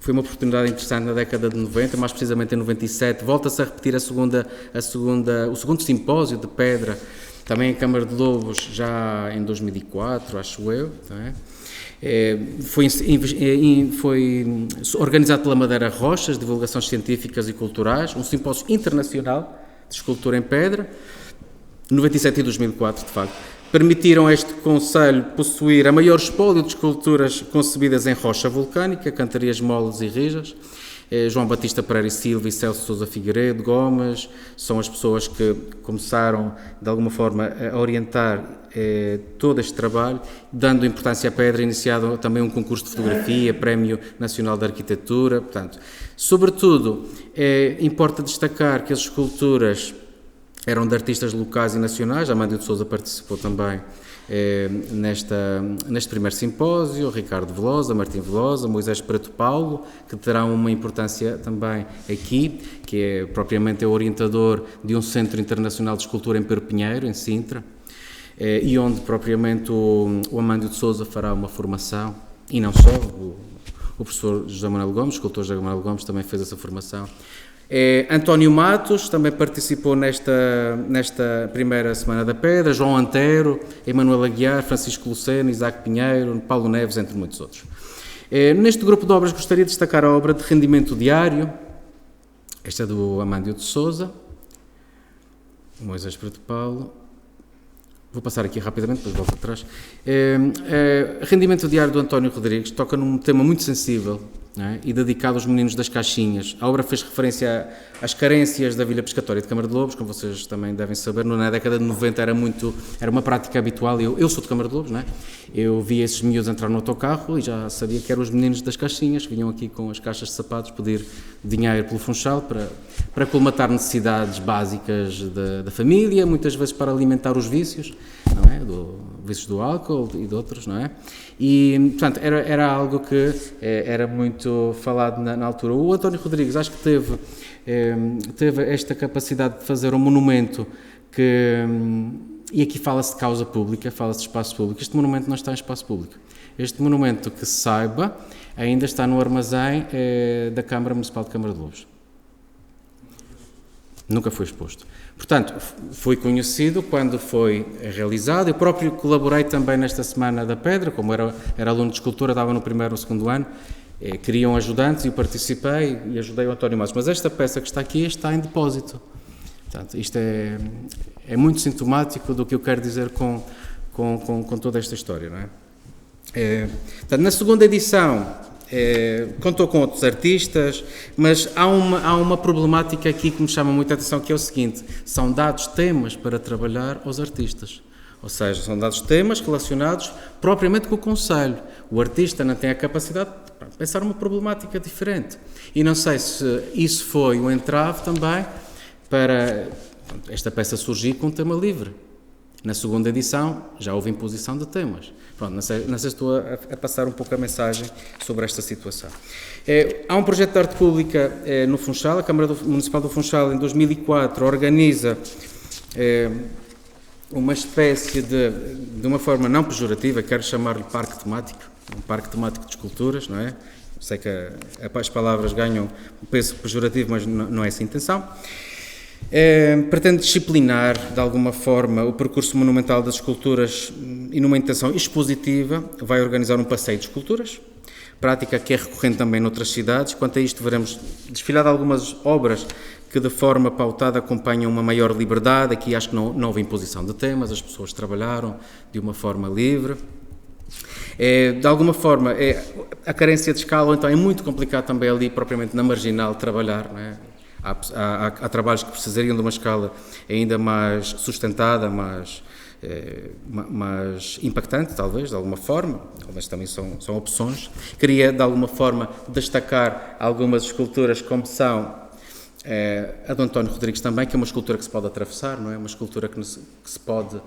foi uma oportunidade interessante na década de 90, mais precisamente em 97, volta-se a repetir o segundo simpósio de pedra, também em Câmara de Lobos, já em 2004, acho eu, não é? Foi organizado pela Madeira Rochas, Divulgações Científicas e Culturais, um simpósio internacional de escultura em pedra, 97 e 2004, de facto. Permitiram a este Conselho possuir a maior espólio de esculturas concebidas em rocha vulcânica, cantarias moles e rijas. João Batista Pereira e Silva e Celso Sousa Figueiredo Gomes são as pessoas que começaram, de alguma forma, a orientar todo este trabalho, dando importância à pedra, iniciado também um concurso de fotografia, Prémio Nacional de Arquitetura, portanto, sobretudo, importa destacar que as esculturas eram de artistas locais e nacionais. Amândio de Sousa participou também neste primeiro simpósio, Ricardo Velosa, Martim Velosa, Moisés Preto Paulo, que terão uma importância também aqui, que é propriamente o orientador de um Centro Internacional de Escultura em Perpinheiro, em Sintra, e onde propriamente o Amândio de Sousa fará uma formação, e não só, o professor José Manuel Gomes, o escultor José Manuel Gomes também fez essa formação. António Matos também participou nesta primeira Semana da Pedra, João Antero, Emanuel Aguiar, Francisco Luceno, Isaac Pinheiro, Paulo Neves, entre muitos outros. Neste grupo de obras gostaria de destacar a obra de Rendimento Diário, esta é do Amândio de Sousa, Moisés Preto Paulo. Vou passar aqui rapidamente, depois volto atrás. Rendimento Diário do António Rodrigues toca num tema muito sensível, não é? E dedicado aos meninos das caixinhas. A obra fez referência às carências da Vila Pescatória de Câmara de Lobos, como vocês também devem saber. Na década de 90 era uma prática habitual. Eu sou de Câmara de Lobos, não é? Eu via esses miúdos entrar no autocarro e já sabia que eram os meninos das caixinhas, que vinham aqui com as caixas de sapatos pedir dinheiro pelo Funchal para colmatar necessidades básicas da família, muitas vezes para alimentar os vícios, não é? Vícios do álcool e de outros, não é? E, portanto, era algo que era muito falado na altura. O António Rodrigues acho que teve esta capacidade de fazer um monumento e aqui fala-se de causa pública, fala-se de espaço público. Este monumento não está em espaço público. Este monumento, que se saiba, ainda está no armazém da Câmara Municipal de Câmara de Lobos. Nunca foi exposto. Portanto, foi conhecido quando foi realizado. Eu próprio colaborei também nesta Semana da Pedra, como era aluno de escultura, estava no primeiro ou segundo ano, queriam ajudantes e eu participei e ajudei o António Matos. Mas esta peça que está aqui está em depósito. Portanto, isto é muito sintomático do que eu quero dizer com toda esta história, não é? Portanto, na segunda edição, contou com outros artistas, mas há uma problemática aqui que me chama muito a atenção, que é o seguinte: são dados temas para trabalhar aos artistas, ou seja, são dados temas relacionados propriamente com o concelho. O artista não tem a capacidade de pensar uma problemática diferente, e não sei se isso foi um entrave também para esta peça surgir com um tema livre. Na segunda edição já houve imposição de temas. Pronto, não sei se estou a passar um pouco a mensagem sobre esta situação. Há um projeto de arte pública no Funchal. A Câmara Municipal do Funchal, em 2004, organiza uma espécie de uma forma não pejorativa, quero chamar-lhe parque temático, um parque temático de esculturas, não é? Sei que as palavras ganham um peso pejorativo, mas não é essa a intenção. Pretende disciplinar, de alguma forma, o percurso monumental das esculturas e, numa intenção expositiva, vai organizar um passeio de esculturas, prática que é recorrente também noutras cidades. Quanto a isto, veremos desfilar algumas obras que, de forma pautada, acompanham uma maior liberdade. Aqui acho que não houve imposição de temas, as pessoas trabalharam de uma forma livre. De alguma forma, a carência de escala, ou então é muito complicado também ali, propriamente na Marginal, trabalhar, não é? Há trabalhos que precisariam de uma escala ainda mais sustentada, mais impactante, talvez, de alguma forma, mas também são opções. Queria, de alguma forma, destacar algumas esculturas, como são a do António Rodrigues também, que é uma escultura que se pode atravessar, não é? Uma escultura que se pode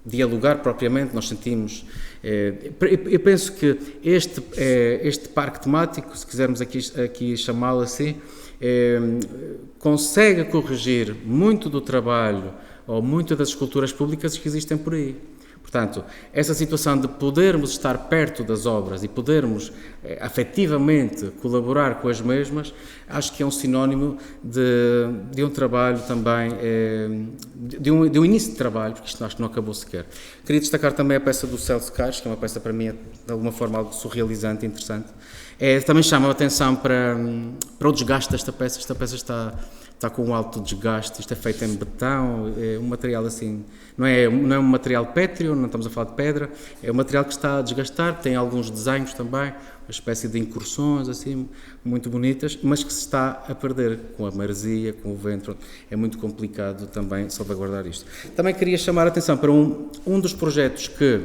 dialogar propriamente. Nós sentimos... eu penso que este parque temático, se quisermos aqui chamá-lo assim, consegue corrigir muito do trabalho ou muito das esculturas públicas que existem por aí. Portanto, essa situação de podermos estar perto das obras e podermos afetivamente colaborar com as mesmas, acho que é um sinónimo de um trabalho também, de um início de trabalho, porque isto acho que não acabou sequer. Queria destacar também a peça do Celso Caires, que é uma peça para mim, de alguma forma, algo surrealizante e interessante. Também chama a atenção para o desgaste desta peça. Esta peça está com um alto desgaste. Isto é feito em betão, é um material assim, não é um material pétreo, não estamos a falar de pedra, é um material que está a desgastar, tem alguns desenhos também, uma espécie de incursões assim, muito bonitas, mas que se está a perder com a maresia, com o vento. É muito complicado também salvaguardar isto. Também queria chamar a atenção para um dos projetos que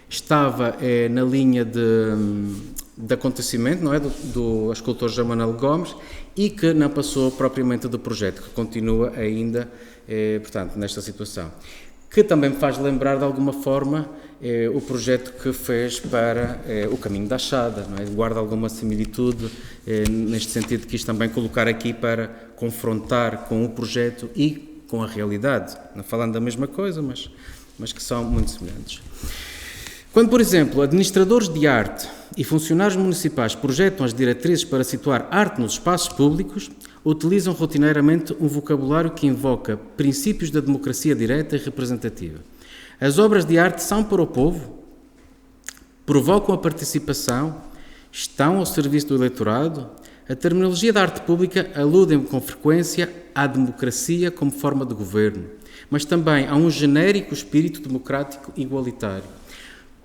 estava na linha de acontecimento, não é? Do escultor João Manuel Gomes, e que não passou propriamente do projeto, que continua ainda, portanto, nesta situação. Que também me faz lembrar, de alguma forma, o projeto que fez para o Caminho da Achada, não é? Guarda alguma similitude neste sentido, quis também colocar aqui para confrontar com o projeto e com a realidade, não falando da mesma coisa, mas que são muito semelhantes. Quando, por exemplo, administradores de arte e funcionários municipais projetam as diretrizes para situar arte nos espaços públicos, utilizam rotineiramente um vocabulário que invoca princípios da democracia direta e representativa. As obras de arte são para o povo, provocam a participação, estão ao serviço do eleitorado. A terminologia da arte pública alude com frequência à democracia como forma de governo, mas também a um genérico espírito democrático igualitário.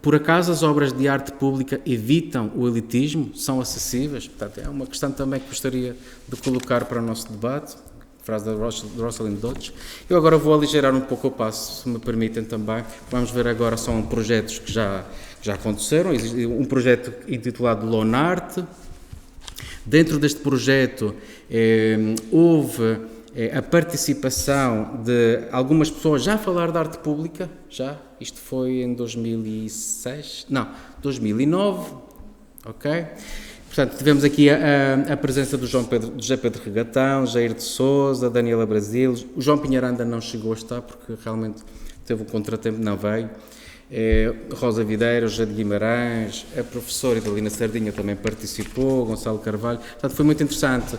Por acaso as obras de arte pública evitam o elitismo? São acessíveis? Portanto, é uma questão também que gostaria de colocar para o nosso debate, frase da Rosalind Dodge. Eu agora vou aligerar um pouco o passo, se me permitem também. Vamos ver agora, são projetos que já aconteceram. Existe um projeto intitulado Lonarte. Dentro deste projeto houve a participação de algumas pessoas já a falar de arte pública, isto foi em 2006, não, 2009, ok? Portanto, tivemos aqui a presença do José Pedro Regatão, Jair de Sousa, Daniela Brasil. O João Pinheiranda não chegou a estar porque realmente teve um contratempo, não veio. Rosa Videira, José de Guimarães, a professora Idalina Sardinha também participou, Gonçalo Carvalho. Portanto, foi muito interessante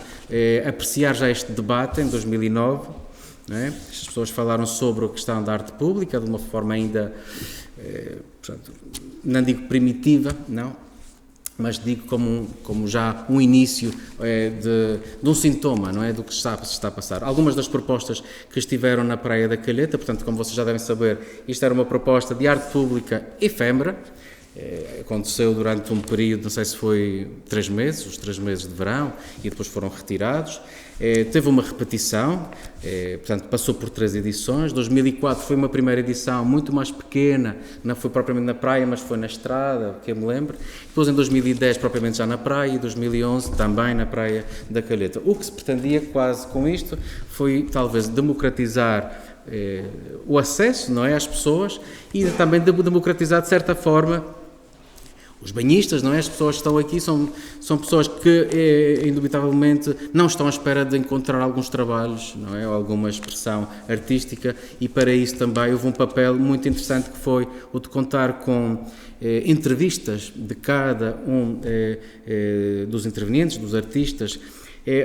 apreciar já este debate em 2009. Não é? As pessoas falaram sobre a questão da arte pública de uma forma ainda, portanto, não digo primitiva, não, mas digo como já um início de um sintoma, não é, do que se está a passar. Algumas das propostas que estiveram na Praia da Calheta, portanto, como vocês já devem saber, isto era uma proposta de arte pública efêmera, aconteceu durante um período, não sei se foi 3 meses, os 3 meses de verão, e depois foram retirados. Teve uma repetição, portanto passou por 3 edições. 2004 foi uma primeira edição muito mais pequena, não foi propriamente na praia, mas foi na estrada, que eu me lembro. Depois em 2010 propriamente já na praia e 2011 também na Praia da Calheta. O que se pretendia quase com isto foi talvez democratizar o acesso, não é, às pessoas e também democratizar de certa forma os banhistas, não é? As pessoas que estão aqui são pessoas que, indubitavelmente, não estão à espera de encontrar alguns trabalhos, não é? Ou alguma expressão artística, e para isso também houve um papel muito interessante que foi o de contar com entrevistas de cada um dos intervenientes, dos artistas.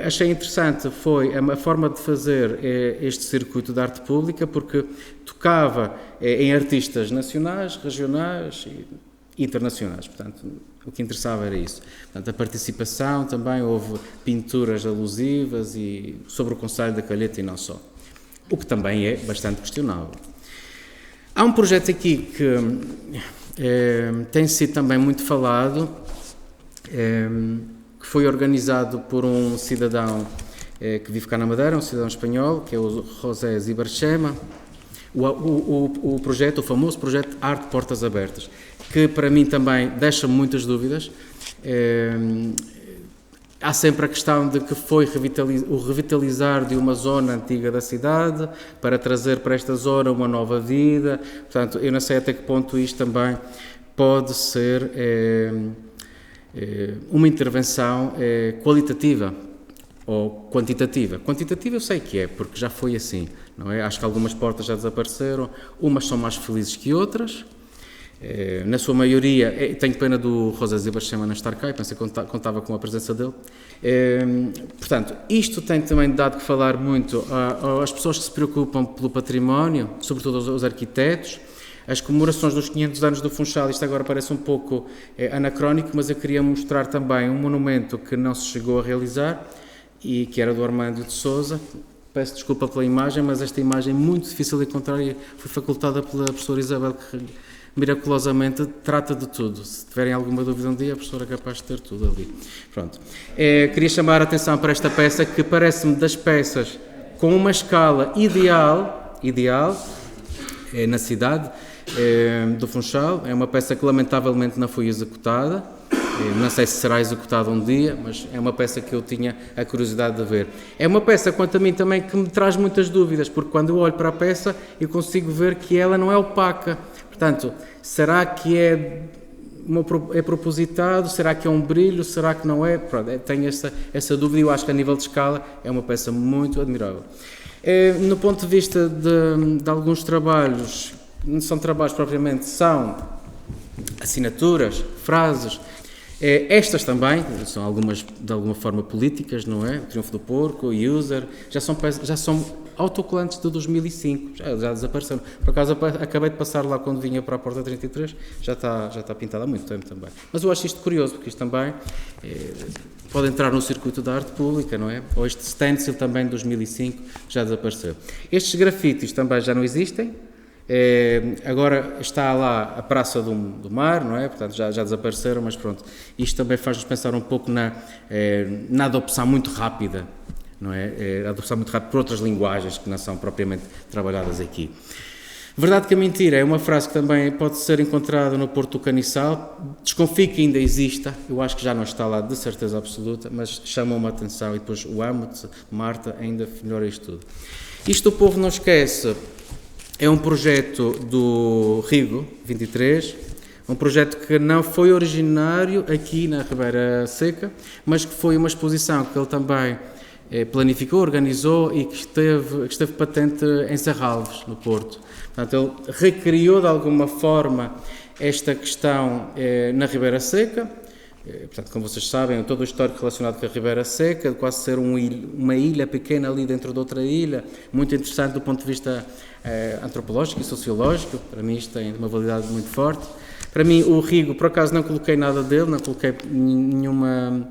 Achei interessante foi a forma de fazer este circuito de arte pública, porque tocava em artistas nacionais, regionais e internacionais, portanto, o que interessava era isso. Portanto, a participação também, houve pinturas alusivas e sobre o Concelho da Calheta e não só, o que também é bastante questionável. Há um projeto aqui que tem sido também muito falado, que foi organizado por um cidadão que vive cá na Madeira, um cidadão espanhol, que é o José Zibarchema, o projeto, o famoso projeto Arte Portas Abertas, que para mim também deixa muitas dúvidas. Há sempre a questão de que foi o revitalizar de uma zona antiga da cidade para trazer para esta zona uma nova vida. Portanto, eu não sei até que ponto isto também pode ser uma intervenção qualitativa ou quantitativa. Quantitativa eu sei que é, porque já foi assim, não é? Acho que algumas portas já desapareceram, umas são mais felizes que outras. Na sua maioria, tenho pena do José Zibarchema não estar cá, e pensei que contava com a presença dele. Portanto, isto tem também dado que falar muito às pessoas que se preocupam pelo património, sobretudo aos arquitetos. As comemorações dos 500 anos do Funchal, isto agora parece um pouco anacrónico, mas eu queria mostrar também um monumento que não se chegou a realizar, e que era do Armando de Sousa. Peço desculpa pela imagem, mas esta imagem é muito difícil de encontrar e foi facultada pela professora Isabel, que miraculosamente trata de tudo. Se tiverem alguma dúvida um dia, a professora é capaz de ter tudo ali. Pronto. Queria chamar a atenção para esta peça, que parece-me das peças com uma escala ideal na cidade do Funchal. É uma peça que lamentavelmente não foi executada. Não sei se será executada um dia, mas é uma peça que eu tinha a curiosidade de ver. É uma peça, quanto a mim, também que me traz muitas dúvidas, porque quando eu olho para a peça eu consigo ver que ela não é opaca. Portanto, será que é propositado? Será que é um brilho? Será que não é? Pronto, tenho essa dúvida, e eu acho que a nível de escala é uma peça muito admirável. No ponto de vista de alguns trabalhos, não são trabalhos propriamente, são assinaturas, frases. Estas também são algumas de alguma forma políticas, não é? O Triunfo do Porco, o User, já são autocolantes de 2005, já desapareceram. Por acaso acabei de passar lá quando vinha para a Porta 33, já está pintado há muito tempo também. Mas eu acho isto curioso, porque isto também pode entrar no circuito da arte pública, não é? Ou este stencil também de 2005 já desapareceu. Estes grafites também já não existem. Agora está lá a Praça do Mar, não é? Portanto, já desapareceram, mas pronto. Isto também faz-nos pensar um pouco na adopção muito rápida, não é? Adopção muito rápida por outras linguagens que não são propriamente trabalhadas aqui. Verdade que a mentira é uma frase que também pode ser encontrada no Porto do Caniçal. Desconfio que ainda exista, eu acho que já não está lá de certeza absoluta, mas chamou-me a atenção, e depois o amo-te, Marta, ainda melhora isto tudo. Isto o povo não esquece. É um projeto do Rigo 23, Um projeto que não foi originário aqui na Ribeira Seca, mas que foi uma exposição que ele também planificou, organizou e que esteve patente em Serralves, no Porto. Portanto, ele recriou de alguma forma esta questão na Ribeira Seca. Portanto, como vocês sabem, todo o histórico relacionado com a Ribeira Seca, de quase ser uma ilha pequena ali dentro de outra ilha, muito interessante do ponto de vista antropológico e sociológico. Para mim isto tem uma validade muito forte. Para mim o Rigo, por acaso não coloquei nada dele, não coloquei nenhum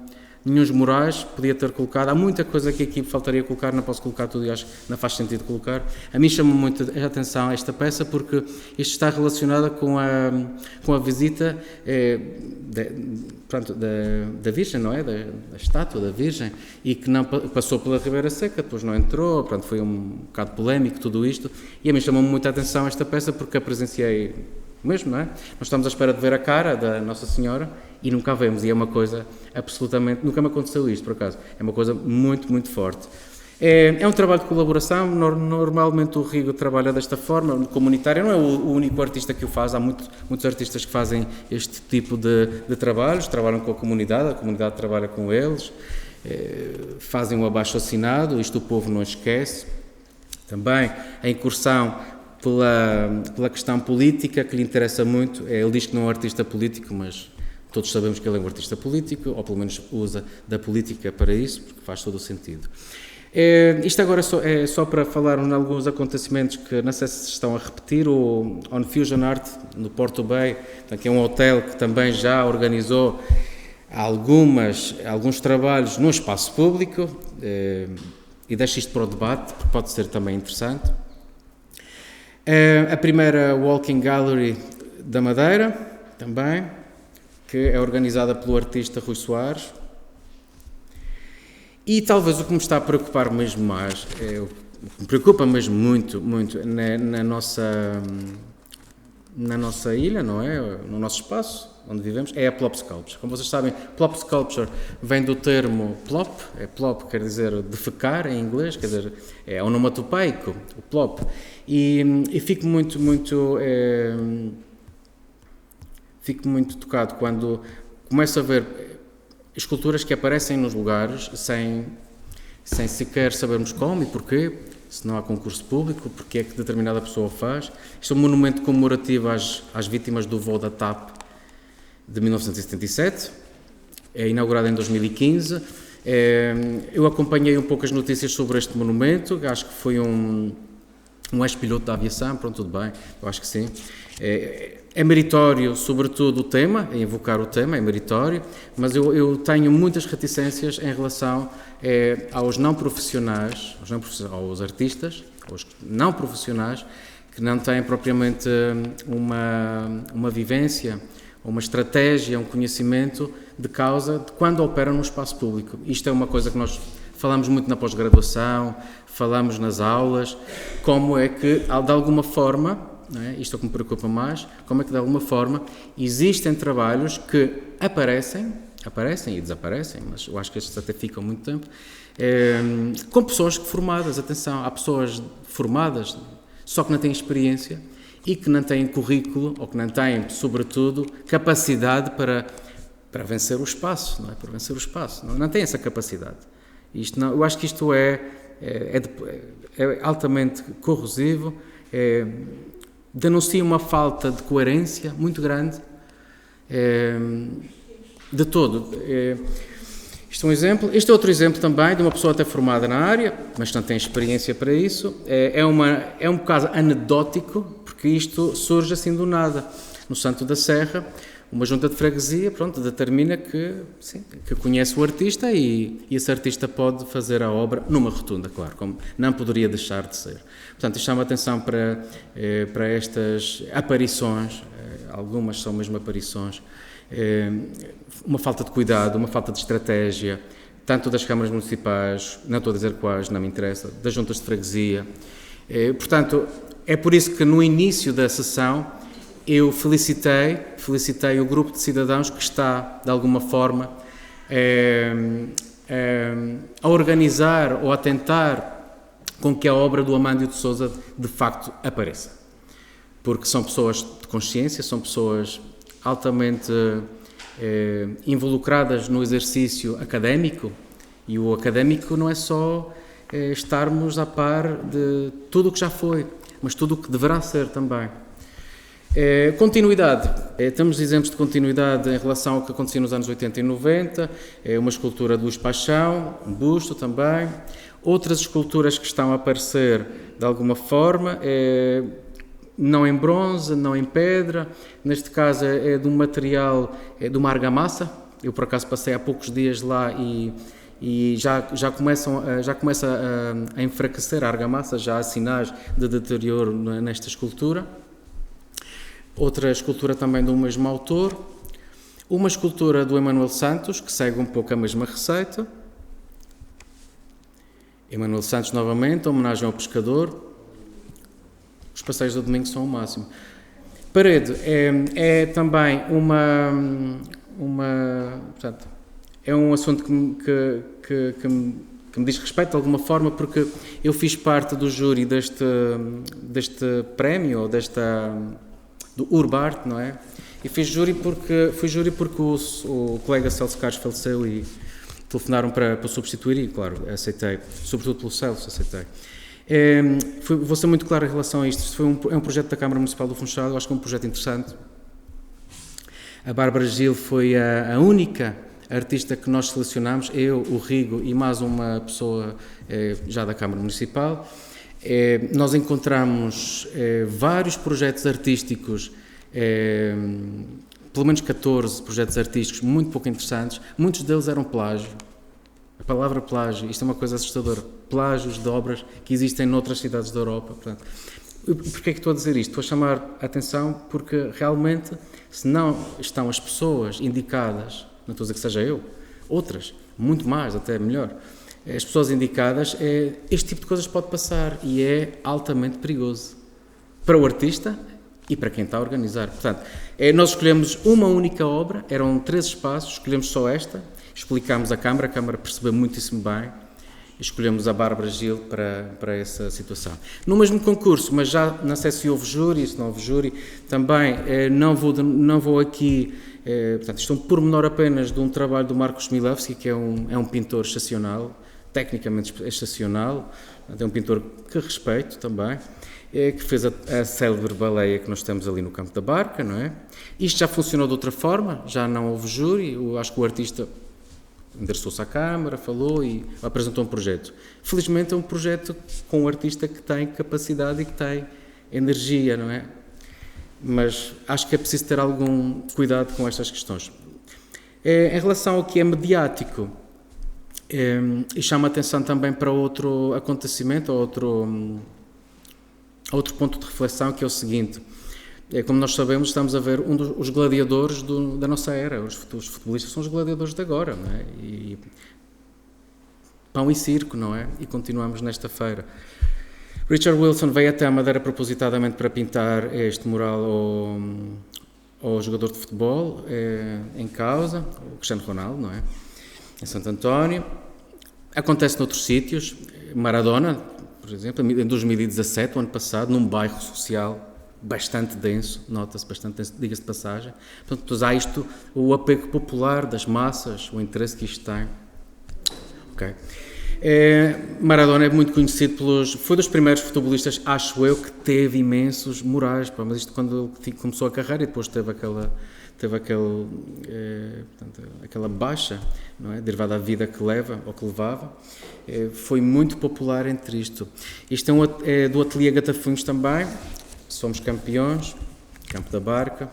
Moraes, podia ter colocado. Há muita coisa que aqui faltaria colocar, não posso colocar tudo e acho que não faz sentido colocar. A mim chama muito a atenção esta peça porque isto está relacionada com a visita da Virgem, não é? Da estátua da Virgem, e que não passou pela Ribeira Seca, depois não entrou, portanto foi um bocado polémico tudo isto, e a mim chamou muito a atenção esta peça porque a presenciei mesmo, não é? Nós estamos à espera de ver a cara da Nossa Senhora e nunca a vemos, e é uma coisa absolutamente, nunca me aconteceu isto por acaso, é uma coisa muito, muito forte. É um trabalho de colaboração, normalmente o Rigo trabalha desta forma, comunitário, não é o único artista que o faz, há muitos artistas que fazem este tipo de trabalhos, trabalham com a comunidade trabalha com eles, fazem um abaixo-assinado, isto o povo não esquece. Também a incursão pela questão política, que lhe interessa muito. Ele diz que não é um artista político, mas todos sabemos que ele é um artista político, ou pelo menos usa da política para isso, porque faz todo o sentido. Isto agora é só para falar em alguns acontecimentos que não sei se estão a repetir. O On Fusion Art, no Porto Bay, que é um hotel que também já organizou alguns trabalhos no espaço público, e deixo isto para o debate, porque pode ser também interessante. A primeira Walking Gallery da Madeira, também, que é organizada pelo artista Rui Soares. E talvez o que me está a preocupar mesmo mais, o que me preocupa mesmo muito na nossa ilha, não é? No nosso espaço, onde vivemos, é a Plop Sculpture. Como vocês sabem, Plop Sculpture vem do termo plop, plop quer dizer defecar em inglês, quer dizer, é onomatopeico, o plop. E fico muito tocado quando começo a ver esculturas que aparecem nos lugares sem sequer sabermos como e porquê, se não há concurso público, porque é que determinada pessoa faz. Isto é um monumento comemorativo às vítimas do voo da TAP de 1977, é inaugurado em 2015. Eu acompanhei um pouco as notícias sobre este monumento, acho que foi um ex-piloto da aviação, pronto, tudo bem, eu acho que sim. É meritório, sobretudo, o tema, invocar o tema, é meritório, mas eu tenho muitas reticências em relação aos não profissionais, aos artistas, aos não profissionais, que não têm propriamente uma vivência, uma estratégia, um conhecimento de causa de quando operam no espaço público. Isto é uma coisa que nós falamos muito na pós-graduação, falamos nas aulas, como é que, de alguma forma, não é? Isto é o que me preocupa mais, como é que de alguma forma existem trabalhos que aparecem e desaparecem, mas eu acho que estes até ficam muito tempo, com pessoas formadas, atenção, há pessoas formadas, só que não têm experiência e que não têm currículo, ou que não têm, sobretudo, capacidade para vencer o espaço, não é? Para vencer o espaço, não têm essa capacidade. Eu acho que isto é altamente corrosivo, denuncia uma falta de coerência muito grande, de todo. Isto é um exemplo. Este é outro exemplo também de uma pessoa até formada na área, mas não tem experiência para isso. É um caso anedótico, porque isto surge assim do nada. No Santo da Serra, uma junta de freguesia, determina que conhece o artista e esse artista pode fazer a obra numa rotunda, claro, como não poderia deixar de ser. Portanto, isto chama a atenção para estas aparições, algumas são mesmo aparições, uma falta de cuidado, uma falta de estratégia, tanto das câmaras municipais, não estou a dizer quais, não me interessa, das juntas de freguesia. Portanto, é por isso que no início da sessão eu felicitei o grupo de cidadãos que está, de alguma forma, a organizar ou a tentar com que a obra do Amândio de Sousa, de facto, apareça. Porque são pessoas de consciência, são pessoas altamente involucradas no exercício académico, e o académico não é só estarmos a par de tudo o que já foi, mas tudo o que deverá ser também. Continuidade. Temos exemplos de continuidade em relação ao que acontecia nos anos 80 e 90, uma escultura de Luís Paixão, um busto também, outras esculturas que estão a aparecer de alguma forma, não em bronze, não em pedra, neste caso é de um material, de uma argamassa. Eu por acaso passei há poucos dias lá e já começa a enfraquecer a argamassa, já há sinais de deterioro nesta escultura. Outra escultura também do mesmo autor, uma escultura do Emanuel Santos, que segue um pouco a mesma receita. Emanuel Santos novamente, homenagem ao pescador. Os passeios do domingo são o máximo. Parede é também portanto, é um assunto que me diz respeito de alguma forma, porque eu fiz parte do júri deste prémio, ou do Urbarte, não é? E fui júri porque o colega Celso Carlos faleceu e telefonaram para substituir e, claro, aceitei, sobretudo pelo Celso, aceitei. Vou ser muito claro em relação a isto. É um projeto da Câmara Municipal do Funchal, eu acho que é um projeto interessante. A Bárbara Gil foi a única artista que nós selecionámos, eu, o Rigo e mais uma pessoa já da Câmara Municipal. Nós encontramos vários projetos artísticos, pelo menos 14 projetos artísticos muito pouco interessantes, muitos deles eram plágio. A palavra plágio, isto é uma coisa assustadora, plágios de obras que existem noutras cidades da Europa. Portanto, porquê é que estou a dizer isto? Estou a chamar a atenção porque realmente, se não estão as pessoas indicadas, não estou a dizer que seja eu, outras, muito mais, até melhor, as pessoas indicadas, este tipo de coisas pode passar e é altamente perigoso para o artista e para quem está a organizar. Portanto, nós escolhemos uma única obra, eram 3 espaços, escolhemos só esta, explicámos à Câmara, a Câmara percebeu muitíssimo bem, e escolhemos a Bárbara Gil para essa situação. No mesmo concurso, mas já não sei se houve júri, se não houve júri, também não vou aqui. Portanto, isto é um pormenor apenas de um trabalho do Marcos Milewski, que é um pintor excepcional, tecnicamente excepcional, é um pintor que respeito também, que fez a célebre baleia que nós temos ali no Campo da Barca, não é? Isto já funcionou de outra forma, já não houve júri, eu acho que o artista endereçou-se à Câmara, falou e apresentou um projeto. Felizmente é um projeto com um artista que tem capacidade e que tem energia, não é? Mas acho que é preciso ter algum cuidado com estas questões. Em relação ao que é mediático, e chama a atenção também para outro acontecimento, outro ponto de reflexão, que é o seguinte: como nós sabemos, estamos a ver os gladiadores da nossa era. Os futebolistas são os gladiadores de agora, não é? E pão e circo, não é? E continuamos nesta feira. Richard Wilson veio até a Madeira propositadamente para pintar este mural ao jogador de futebol em causa, o Cristiano Ronaldo, não é? Em Santo António. Acontece noutros sítios. Maradona, por exemplo, em 2017, o ano passado, num bairro social bastante denso, nota-se bastante denso, diga-se de passagem. Portanto, há isto, o apego popular das massas, o interesse que isto tem. Ok. Maradona é muito conhecido foi dos primeiros futebolistas, acho eu, que teve imensos murais, mas isto quando ele começou a carreira e depois teve aquela baixa, não é? Derivada da vida que leva, ou que levava, foi muito popular entre isto. Isto é do Ateliê Gatafunhos também, somos campeões, Campo da Barca.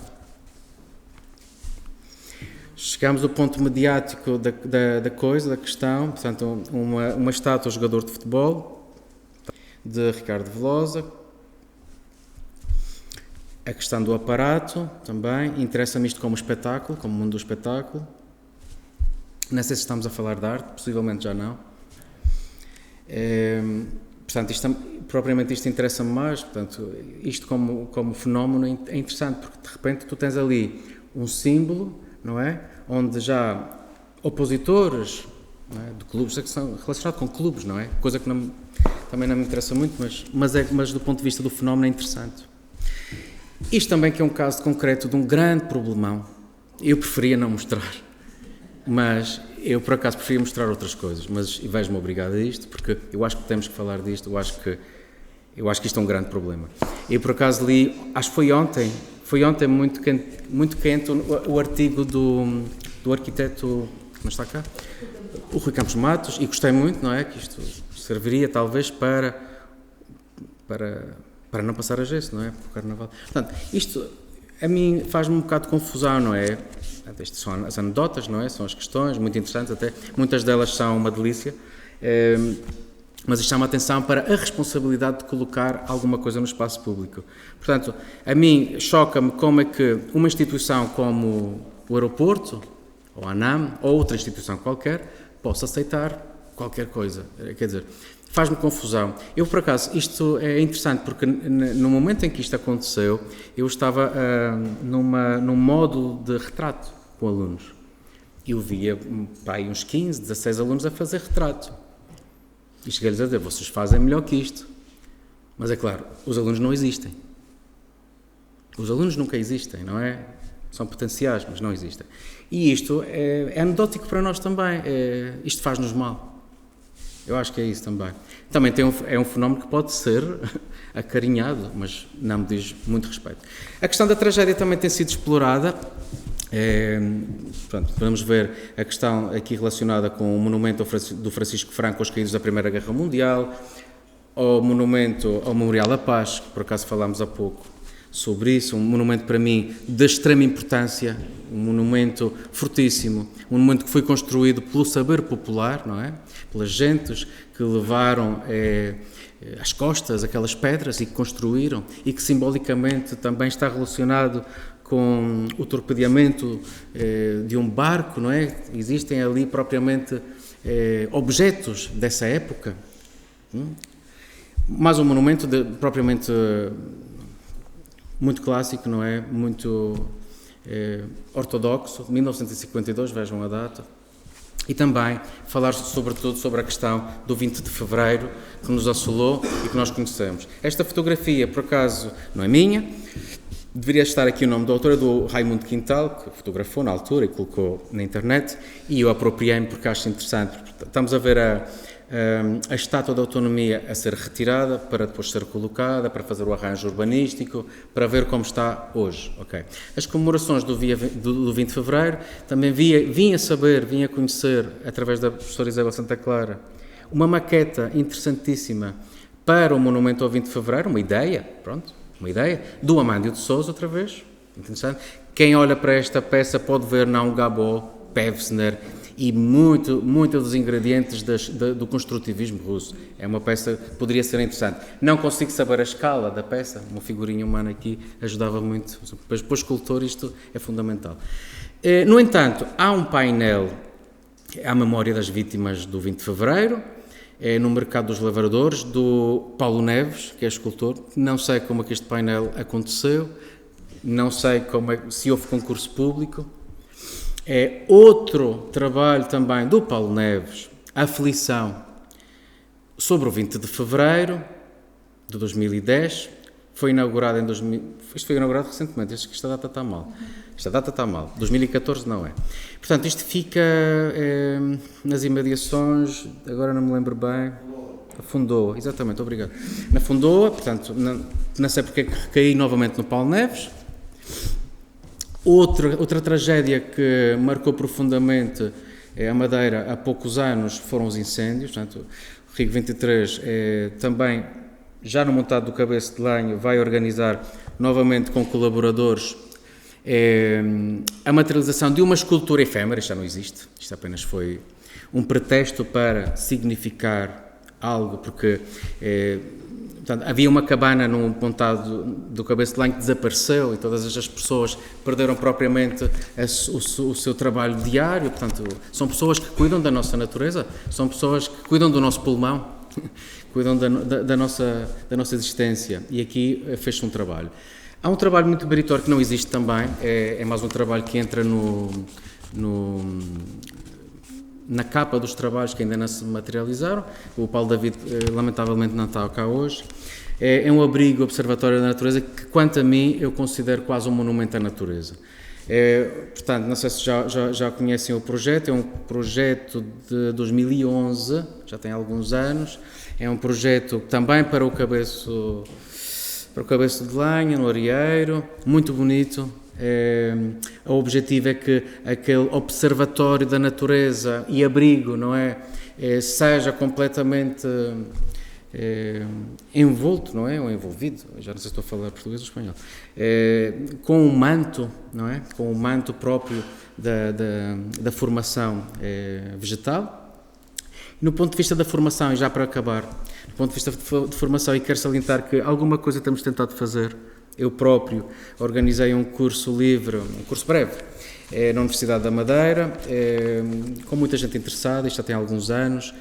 Chegamos ao ponto mediático da questão, portanto, uma estátua ao jogador de futebol, de Ricardo Velosa. A questão do aparato, também, interessa-me isto como espetáculo, como mundo do espetáculo. Não sei se estamos a falar de arte, possivelmente já não. Portanto, propriamente isto interessa-me mais, portanto, isto como fenómeno é interessante, porque de repente tu tens ali um símbolo, não é? Onde já opositores, não é? De clubes, que são relacionados com clubes, não é? Coisa que também não me interessa muito, mas do ponto de vista do fenómeno é interessante. Isto também que é um caso concreto de um grande problemão. Eu preferia não mostrar, mas eu por acaso preferia mostrar outras coisas, mas vejo-me obrigado a isto, porque eu acho que temos que falar disto, eu acho que isto é um grande problema. Eu por acaso li, acho que foi ontem muito quente o artigo do arquiteto, não está cá? O Rui Campos Matos, e gostei muito, não é? Que isto serviria talvez para não passar a gesso, não é? Para o Carnaval. Portanto, isto a mim faz-me um bocado de confusão, não é? Estas são as anedotas, não é? São as questões, muito interessantes até. Muitas delas são uma delícia. Mas isto chama a atenção para a responsabilidade de colocar alguma coisa no espaço público. Portanto, a mim choca-me como é que uma instituição como o aeroporto, ou a ANAM, ou outra instituição qualquer, possa aceitar qualquer coisa. Quer dizer, faz-me confusão. Eu, por acaso, isto é interessante porque no momento em que isto aconteceu, eu estava num modo de retrato com alunos. Eu via para aí uns 15, 16 alunos a fazer retrato. E cheguei-lhes a dizer, vocês fazem melhor que isto. Mas é claro, os alunos não existem. Os alunos nunca existem, não é? São potenciais, mas não existem. E isto é anedótico para nós também. Isto faz-nos mal. Eu acho que é isso também. Também é um fenómeno que pode ser acarinhado, mas não me diz muito respeito. A questão da tragédia também tem sido explorada. Portanto, podemos ver a questão aqui relacionada com o monumento do Francisco Franco aos caídos da Primeira Guerra Mundial, ao monumento ao Memorial da Paz, que por acaso falámos há pouco sobre isso, um monumento para mim de extrema importância, um monumento fortíssimo, um monumento que foi construído pelo saber popular, não é? Pelas gentes que levaram às costas aquelas pedras e que construíram e que simbolicamente também está relacionado com o torpedeamento de um barco, não é? Existem ali propriamente objetos dessa época. Mas um monumento propriamente muito clássico, não é? Muito ortodoxo, de 1952, vejam a data. E também falar sobretudo sobre a questão do 20 de Fevereiro, que nos assolou e que nós conhecemos. Esta fotografia, por acaso, não é minha. Deveria estar aqui o nome da autora, do Raimundo Quintal, que fotografou na altura e colocou na internet, e eu apropriei-me porque acho interessante. Estamos a ver a Estátua da Autonomia a ser retirada para depois ser colocada, para fazer o arranjo urbanístico, para ver como está hoje. Okay. As comemorações do 20 de Fevereiro, também vim a conhecer, através da professora Isabel Santa Clara, uma maqueta interessantíssima para o monumento ao 20 de Fevereiro, uma ideia, do Amândio de Sousa, outra vez, interessante. Quem olha para esta peça pode ver não Gabó, Pevsner e muitos dos ingredientes do construtivismo russo. É uma peça que poderia ser interessante. Não consigo saber a escala da peça, uma figurinha humana aqui ajudava muito. Mas para o escultor isto é fundamental. No entanto, há um painel à memória das vítimas do 20 de Fevereiro, no Mercado dos Lavradores, do Paulo Neves, que é escultor. Não sei como é que este painel aconteceu, não sei se houve concurso público. É outro trabalho também do Paulo Neves, Aflição, sobre o 20 de Fevereiro de 2010. Foi inaugurado isto foi inaugurado recentemente, acho que esta data está mal. 2014 não é. Portanto, isto fica nas imediações, agora não me lembro bem, a Fundoa, exatamente, obrigado. Na Fundoa, portanto, não sei porque é que recaí novamente no Paulo Neves. Outra tragédia que marcou profundamente a Madeira há poucos anos foram os incêndios. Portanto, o Rio 23 também, já no montado do Cabeço de Lenho, vai organizar novamente com colaboradores a materialização de uma escultura efêmera. Isto já não existe, isto apenas foi um pretexto para significar algo, porque portanto, havia uma cabana num montado do Cabeço de Lenho que desapareceu e todas as pessoas perderam propriamente o seu trabalho diário. Portanto, são pessoas que cuidam da nossa natureza, são pessoas que cuidam do nosso pulmão, cuidam da nossa existência, e aqui fez-se um trabalho. Há um trabalho muito meritório que não existe também, é mais um trabalho que entra na capa dos trabalhos que ainda não se materializaram. O Paulo David lamentavelmente não está cá hoje. É um abrigo observatório da natureza que, quanto a mim, eu considero quase um monumento à natureza. Portanto, não sei se já conhecem o projeto, é um projeto de 2011, já tem alguns anos, é um projeto também para o Cabeço de Lenha, no Arieiro, muito bonito. O objetivo é que aquele observatório da natureza e abrigo, não é, seja completamente envolto, não é, ou envolvido, já não sei se estou a falar português ou espanhol, com um manto, não é, com o manto próprio da formação vegetal. No ponto de vista da formação, e já para acabar, do ponto de vista de formação, e quero salientar que alguma coisa temos tentado fazer. Eu próprio organizei um curso livre, um curso breve, na Universidade da Madeira, com muita gente interessada, isto já tem alguns anos.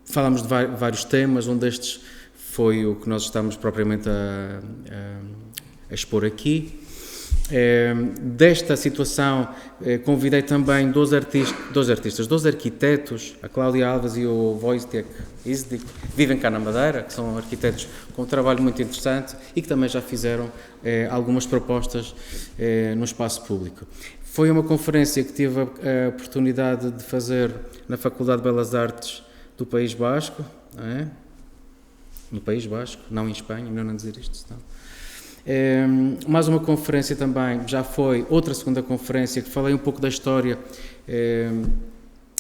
Falámos de vários temas, um destes foi o que nós estamos propriamente a expor aqui. Desta situação, convidei também dois arquitetos, a Cláudia Alves e o Wojciech Izdik, vivem cá na Madeira, que são arquitetos com um trabalho muito interessante e que também já fizeram algumas propostas no espaço público. Foi uma conferência que tive a oportunidade de fazer na Faculdade de Belas Artes do País Basco, não é? No País Basco, não em Espanha, melhor não dizer isto, senão. Mais uma conferência também, já foi outra segunda conferência, que falei um pouco da história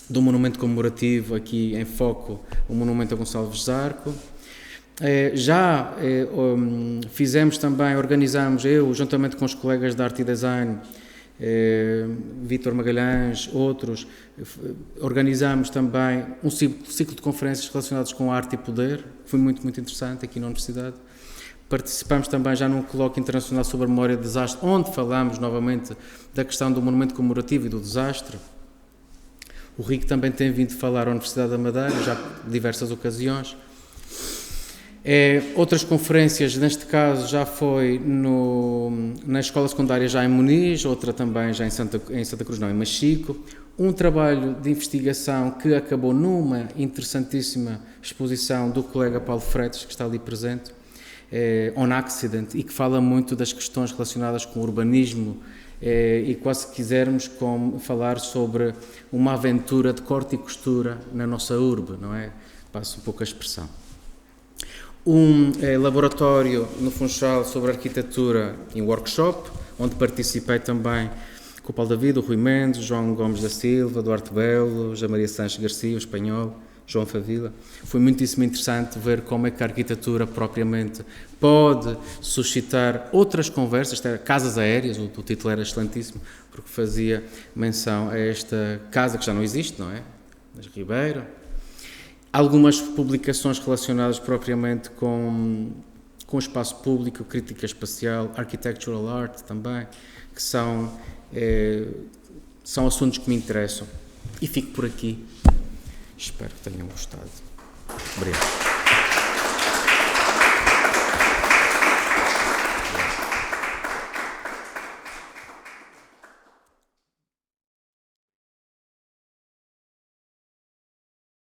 do monumento comemorativo, aqui em foco o monumento a Gonçalves Zarco. Fizemos também, organizamos, eu juntamente com os colegas de Arte e Design, Vítor Magalhães, outros, organizamos também um ciclo de conferências relacionadas com arte e poder, foi muito, muito interessante aqui na Universidade. Participamos também já num colóquio internacional sobre a memória de desastre, onde falamos novamente da questão do monumento comemorativo e do desastre. O Rico também tem vindo falar à Universidade da Madeira, já em diversas ocasiões. Outras conferências, neste caso, já foi na Escola Secundária já em Muniz, outra também já em Santa Cruz, não, em Machico. Um trabalho de investigação que acabou numa interessantíssima exposição do colega Paulo Freitas, que está ali presente, On Accident, e que fala muito das questões relacionadas com o urbanismo e quase se quisermos falar sobre uma aventura de corte e costura na nossa urbe, não é? Passo um pouco a expressão. Um laboratório no Funchal sobre arquitetura em workshop, onde participei também com o Paulo David, o Rui Mendes, João Gomes da Silva, Duarte Belo, José Maria Sanches Garcia, o espanhol, João Favila. Foi muitíssimo interessante ver como é que a arquitetura propriamente pode suscitar outras conversas, casas aéreas, o título era excelentíssimo, porque fazia menção a esta casa que já não existe, não é? Mas Ribeiro. Algumas publicações relacionadas propriamente com o espaço público, crítica espacial, architectural art também, que são assuntos que me interessam. E fico por aqui. Espero que tenham gostado. Obrigado.